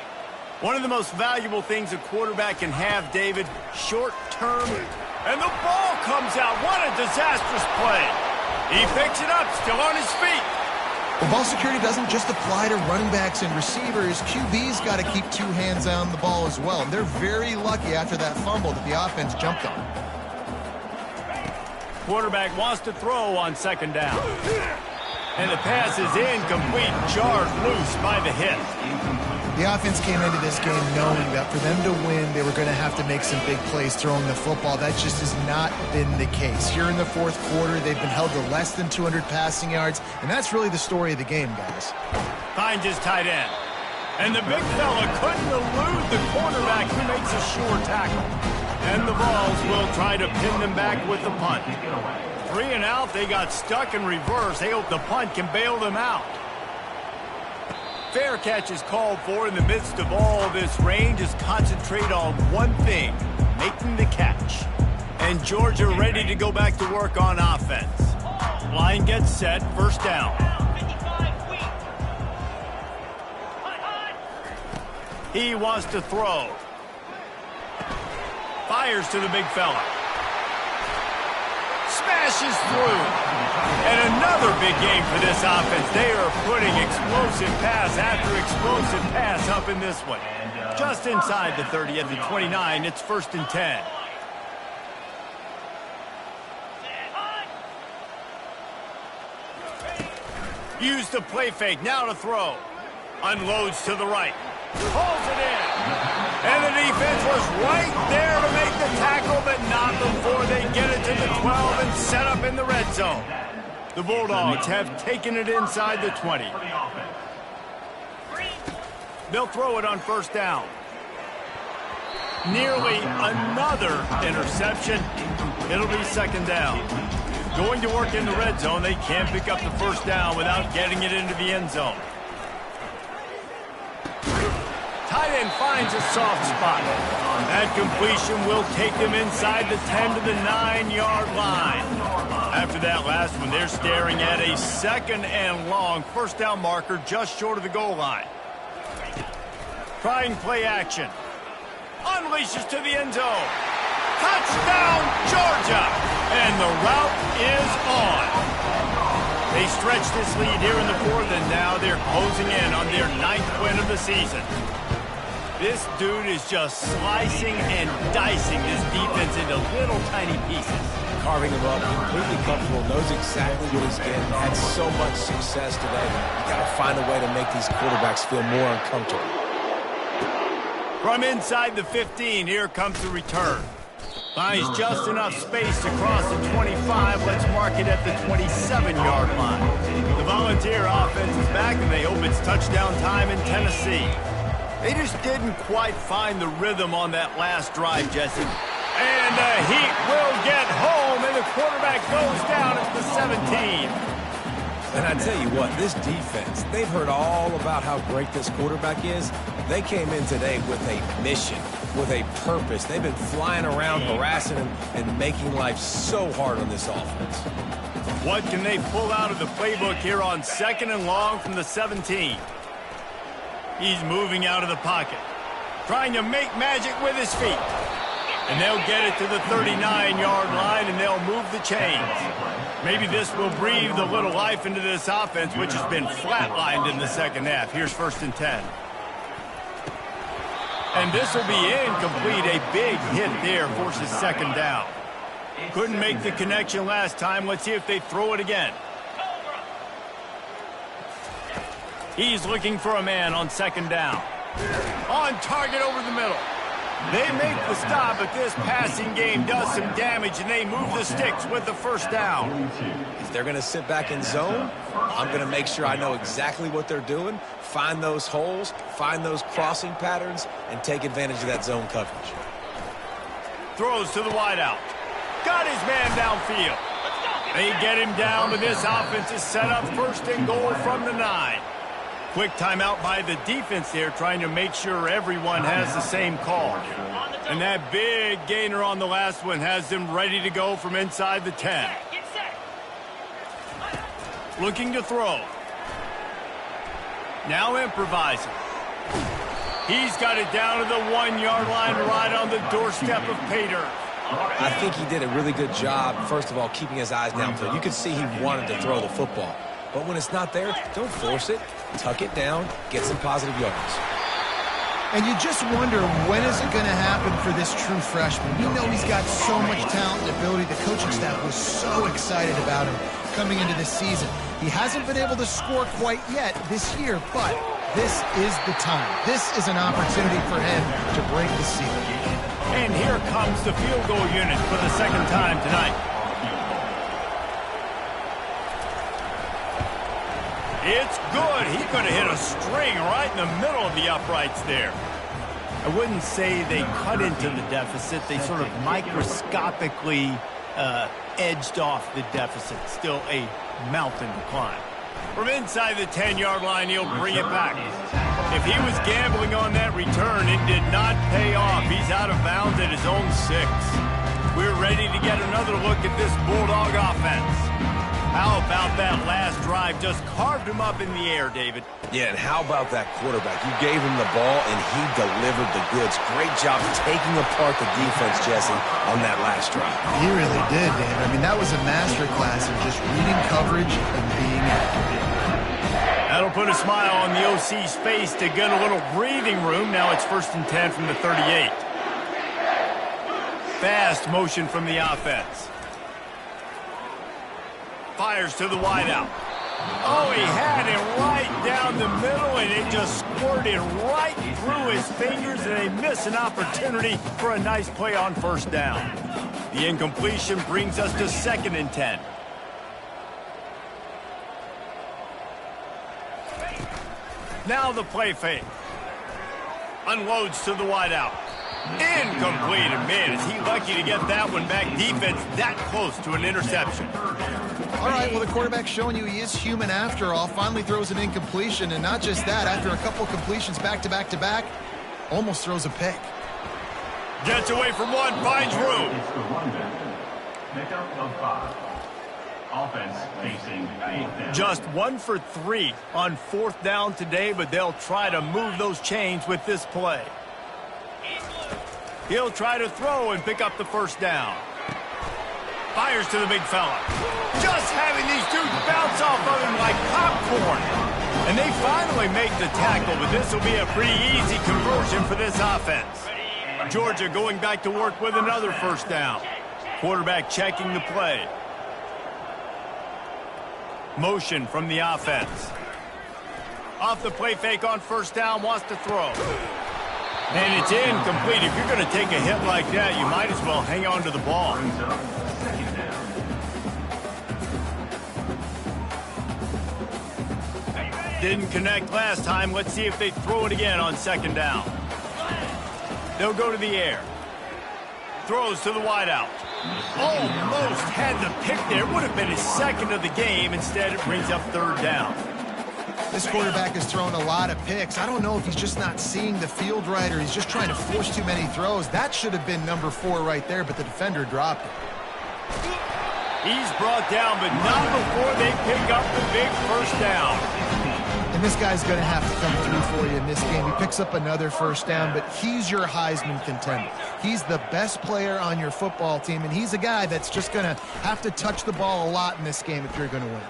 [SPEAKER 1] One of the most valuable things a quarterback can have, David, short-term. And the ball comes out. What a disastrous play. He picks it up, still on his feet.
[SPEAKER 4] Well, ball security doesn't just apply to running backs and receivers. QB's got to keep 2 hands on the ball as well. And they're very lucky after that fumble that the offense jumped on.
[SPEAKER 1] Quarterback wants to throw on 2nd down. And the pass is incomplete, jarred loose by the hit.
[SPEAKER 4] The offense came into this game knowing that for them to win, they were going to have to make some big plays throwing the football. That just has not been the case. Here in the 4th quarter, they've been held to less than 200 passing yards, and that's really the story of the game, guys.
[SPEAKER 1] Finds his tight end. And the big fella couldn't elude the cornerback who makes a sure tackle. And the Vols will try to pin them back with the punt. 3 and out, they got stuck in reverse. They hope the punt can bail them out. Fair catch is called for. In the midst of all this rain, just concentrate on one thing, making the catch. And Georgia ready to go back to work on offense. Line gets set, first down. He wants to throw. Fires to the big fella. Smashes through. And another big game for this offense. They are putting explosive pass after explosive pass up in this one. Just inside the 30 at the 29, it's 1st and 10. Use the play fake, now to throw. Unloads to the right. Pulls it in. And the defense was right there to make the tackle, but not before they get it to the 12 and set up in the red zone. The Bulldogs have taken it inside the 20. They'll throw it on first down. Nearly another interception. It'll be 2nd down. Going to work in the red zone, they can't pick up the first down without getting it into the end zone. Tight end finds a soft spot. That completion will take them inside the 10 to the 9-yard line. After that last one, they're staring at a 2nd and long. First down marker just short of the goal line. Trying play action. Unleashes to the end zone. Touchdown, Georgia! And the route is on. They stretch this lead here in the 4th, and now they're closing in on their 9th win of the season. This dude is just slicing and dicing this defense into little tiny pieces.
[SPEAKER 3] Carving him up, completely comfortable, knows exactly what he's getting, had so much success today. You got to find a way to make these quarterbacks feel more uncomfortable.
[SPEAKER 1] From inside the 15, here comes the return. Finds just enough space to cross the 25. Let's mark it at the 27-yard line. The Volunteer offense is back, and they hope it's touchdown time in Tennessee. They just didn't quite find the rhythm on that last drive, Jesse. And the Heat will get home, and the quarterback goes down at the 17.
[SPEAKER 3] And I tell you what, this defense, they've heard all about how great this quarterback is. They came in today with a mission, with a purpose. They've been flying around, harassing him, and making life so hard on this offense.
[SPEAKER 1] What can they pull out of the playbook here on 2nd and long from the 17? He's moving out of the pocket, trying to make magic with his feet. And they'll get it to the 39-yard line, and they'll move the chains. Maybe this will breathe a little life into this offense, which has been flatlined in the 2nd half. Here's 1st and 10. And this will be incomplete. A big hit there forces 2nd down. Couldn't make the connection last time. Let's see if they throw it again. He's looking for a man on 2nd down. On target over the middle. They make the stop, but this passing game does some damage, and they move the sticks with the first down.
[SPEAKER 3] If they're going to sit back in zone, I'm going to make sure I know exactly what they're doing, find those holes, find those crossing patterns, and take advantage of that zone coverage.
[SPEAKER 1] Throws to the wideout. Got his man downfield. They get him down, but this offense is set up 1st and goal from the 9. Quick timeout by the defense there, trying to make sure everyone has the same call. And that big gainer on the last one has them ready to go from inside the 10. Looking to throw. Now improvising. He's got it down to the 1-yard line right on the doorstep of Pater.
[SPEAKER 3] I think he did a really good job, first of all, keeping his eyes downfield. You could see he wanted to throw the football. But when it's not there, don't force it. Tuck it down, get some positive yards.
[SPEAKER 4] And you just wonder, when is it going to happen for this true freshman? We know he's got so much talent and ability. The coaching staff was so excited about him coming into this season. He hasn't been able to score quite yet this year, but this is the time. This is an opportunity for him to break the seal.
[SPEAKER 1] And here comes the field goal unit for the 2nd time tonight. It's good. He's going to hit a string right in the middle of the uprights there. I wouldn't say they cut into the deficit. They sort of microscopically edged off the deficit. Still a mountain to climb. From inside the 10-yard line, he'll bring it back. If he was gambling on that return, it did not pay off. He's out of bounds at his own 6. We're ready to get another look at this Bulldog offense. How about that last drive? Just carved him up in the air, David.
[SPEAKER 3] Yeah, and how about that quarterback? You gave him the ball, and he delivered the goods. Great job taking apart the defense, Jesse, on that last drive.
[SPEAKER 4] He really did, David. I mean, that was a masterclass of just reading coverage and being accurate.
[SPEAKER 1] That'll put a smile on the OC's face to get a little breathing room. Now it's 1st and 10 from the 38. Fast motion from the offense. Fires to the wideout. Oh, he had it right down the middle, and it just squirted right through his fingers, and they miss an opportunity for a nice play on 1st down. The incompletion brings us to 2nd and 10. Now the play fake. Unloads to the wideout. Incomplete, and man, is he lucky to get that one back. Defense that close to an interception.
[SPEAKER 4] All right, well, the quarterback's showing you he is human after all. Finally throws an incompletion, and not just that, after a couple completions back-to-back-to-back, almost throws a pick.
[SPEAKER 1] Gets away from one, finds room.
[SPEAKER 2] Pickup of 5. Offense facing 8th.
[SPEAKER 1] Just 1 for 3 on 4th down today, but they'll try to move those chains with this play. He'll try to throw and pick up the 1st down. Fires to the big fella. Just having these dudes bounce off of him like popcorn. And they finally make the tackle, but this will be a pretty easy conversion for this offense. Georgia going back to work with another 1st down. Quarterback checking the play. Motion from the offense. Off the play fake on 1st down, wants to throw. And it's incomplete. If you're going to take a hit like that, you might as well hang on to the ball. Didn't connect last time. Let's see if they throw it again on 2nd down. They'll go to the air. Throws to the wideout. Almost had the pick there. It would have been his 2nd of the game. Instead, it brings up 3rd down.
[SPEAKER 4] This quarterback has thrown a lot of picks. I don't know if he's just not seeing the field right or he's just trying to force too many throws. That should have been number 4 right there, but the defender dropped it.
[SPEAKER 1] He's brought down, but not before they pick up the big 1st down.
[SPEAKER 4] And this guy's going to have to come through for you in this game. He picks up another 1st down, but he's your Heisman contender. He's the best player on your football team, and he's a guy that's just going to have to touch the ball a lot in this game if you're going to win.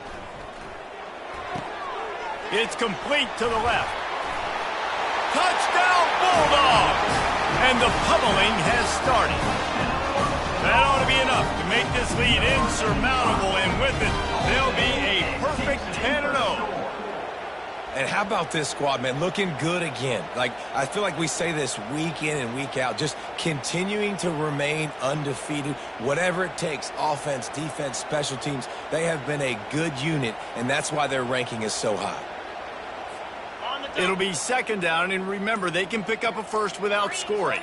[SPEAKER 1] It's complete to the left. Touchdown, Bulldogs! And the pummeling has started. That ought to be enough to make this lead insurmountable, and with it, they'll be a perfect 10-0.
[SPEAKER 3] And how about this squad, man? Looking good again. Like, I feel like we say this week in and week out, just continuing to remain undefeated. Whatever it takes, offense, defense, special teams, they have been a good unit, and that's why their ranking is so high.
[SPEAKER 1] It'll be 2nd down, and remember, they can pick up a 1st without scoring.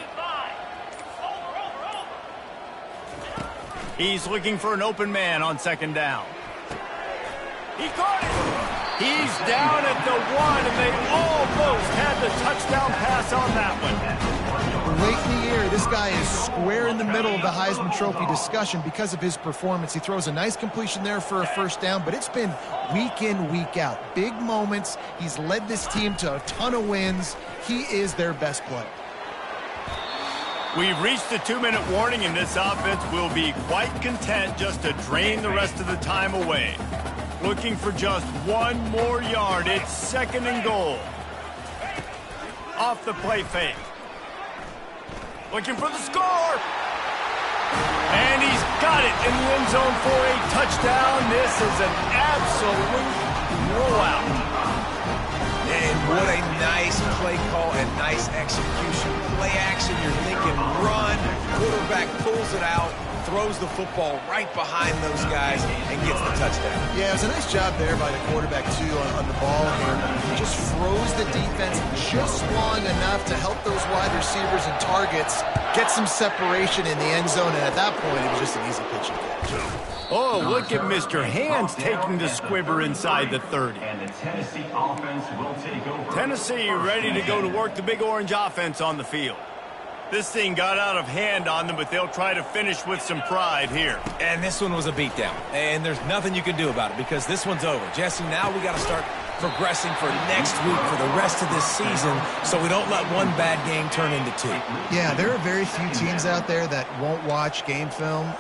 [SPEAKER 1] He's looking for an open man on 2nd down. He caught it! He's down at the 1, and they almost had the touchdown pass on that one.
[SPEAKER 4] Late in the year, this guy is square in the middle of the Heisman Trophy discussion because of his performance. He throws a nice completion there for a 1st down, but it's been week in, week out. Big moments. He's led this team to a ton of wins. He is their best player.
[SPEAKER 1] We've reached the 2-minute warning, and this offense will be quite content just to drain the rest of the time away. Looking for just 1 more yard. It's 2nd and goal. Off the play fake. Looking for the score. And he's got it in the end zone for a touchdown. This is an absolute rollout.
[SPEAKER 3] And what a nice play call and nice execution. Play action, you're thinking run. Quarterback pulls it out, throws the football right behind those guys and gets the touchdown.
[SPEAKER 4] Yeah, it was a nice job there by the quarterback, too, on the ball here. He just froze the defense just long enough to help those wide receivers and targets get some separation in the end zone, and at that point, it was just an easy pitch and catch.
[SPEAKER 1] Oh, look at Mr. Hands taking the squibber inside the 30.
[SPEAKER 2] And the Tennessee offense will take over.
[SPEAKER 1] Tennessee ready to go to work the Big Orange offense on the field. This thing got out of hand on them, but they'll try to finish with some pride here.
[SPEAKER 3] And this one was a beatdown, and there's nothing you can do about it because this one's over. Jesse, now we got to start progressing for next week for the rest of this season so we don't let one bad game turn into two.
[SPEAKER 4] Yeah, there are very few teams out there that won't watch game film,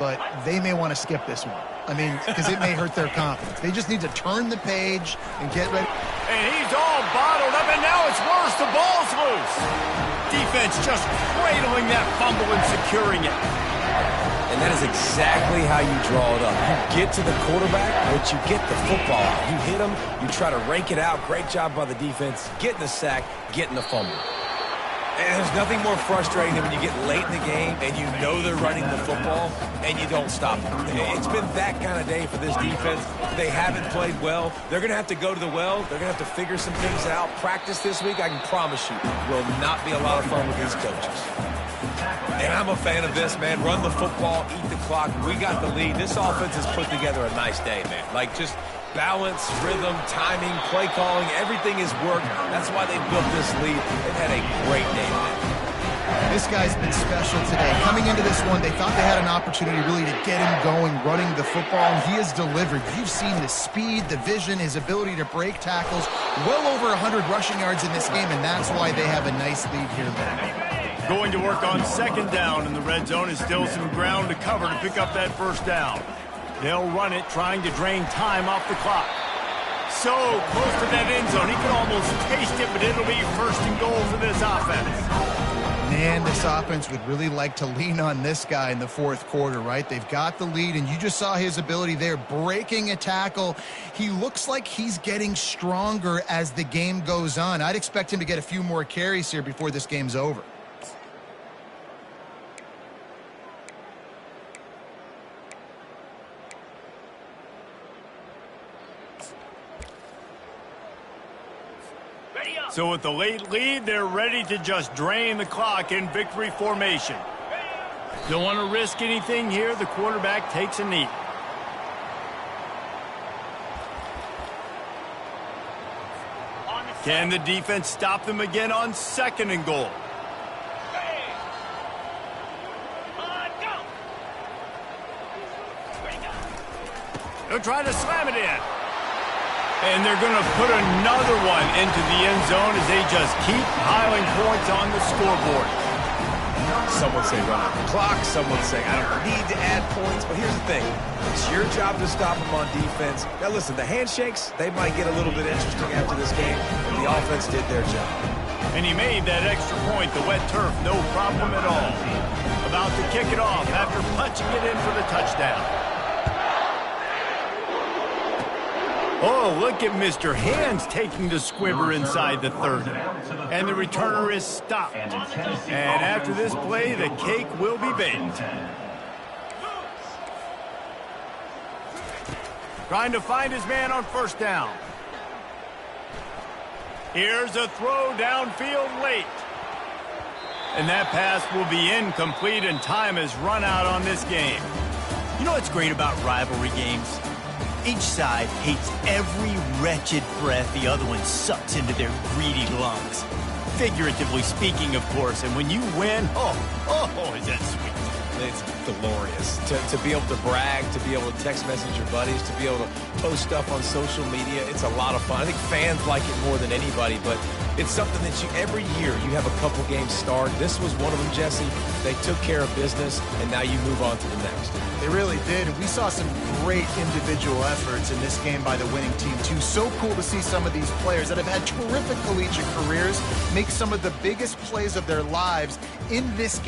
[SPEAKER 4] but they may want to skip this one. I mean, because it may hurt their confidence. They just need to turn the page and get ready.
[SPEAKER 1] And he's all bottled up, and now it's worse. The ball's loose. Defense just cradling that fumble and securing it.
[SPEAKER 3] And that is exactly how you draw it up. You get to the quarterback, but you get the football out. You hit him, you try to rake it out. Great job by the defense. Getting the sack, getting the fumble. And there's nothing more frustrating than when you get late in the game and you know they're running the football and you don't stop them. It's been that kind of day for this defense. They haven't played well. They're going to have to go to the well. They're going to have to figure some things out. Practice this week, I can promise you, will not be a lot of fun with these coaches. And I'm a fan of this, man. Run the football, eat the clock. We got the lead. This offense has put together a nice day, man. Like, just balance, rhythm, timing, play calling, everything has worked. That's why they built this lead. They've had a great day today.
[SPEAKER 4] This guy's been special today. Coming into this one, they thought they had an opportunity really to get him going, running the football, and he has delivered. You've seen the speed, the vision, his ability to break tackles. Well over 100 rushing yards in this game, and that's why they have a nice lead here now.
[SPEAKER 1] Going to work on second down in the red zone is still some ground to cover to pick up that first down. They'll run it, trying to drain time off the clock. So close to that end zone, he can almost taste it, but it'll be first and goal for this offense.
[SPEAKER 4] Man, this offense would really like to lean on this guy in the fourth quarter, right? They've got the lead, and you just saw his ability there, breaking a tackle. He looks like he's getting stronger as the game goes on. I'd expect him to get a few more carries here before this game's over.
[SPEAKER 1] So with the late lead, they're ready to just drain the clock in victory formation. Don't want to risk anything here. The quarterback takes a knee. Can the defense stop them again on second and goal? They'll try to slam it in. And they're going to put another one into the end zone as they just keep piling points on the scoreboard.
[SPEAKER 3] Some would say run out the clock. Some would say I don't need to add points. But here's the thing. It's your job to stop them on defense. Now, listen, the handshakes, they might get a little bit interesting after this game, but the offense did their job.
[SPEAKER 1] And he made that extra point, the wet turf, no problem at all. About to kick it off after punching it in for the touchdown. Oh, look at Mr. Hands taking the squibber inside the 30. And the returner is stopped. And after this play, the cake will be baked. Trying to find his man on first down. Here's a throw downfield late. And that pass will be incomplete, and time has run out on this game.
[SPEAKER 7] You know what's great about rivalry games? Each side hates every wretched breath the other one sucks into their greedy lungs. Figuratively speaking, of course, and when you win, oh, is that sweet.
[SPEAKER 3] It's glorious to be able to brag, to be able to text message your buddies, to be able to post stuff on social media. It's a lot of fun. I think fans like it more than anybody, but it's something that every year you have a couple games start. This was one of them, Jesse. They took care of business, and now you move on to the next.
[SPEAKER 4] They really did, and we saw some great individual efforts in this game by the winning team, too. So cool to see some of these players that have had terrific collegiate careers make some of the biggest plays of their lives in this game.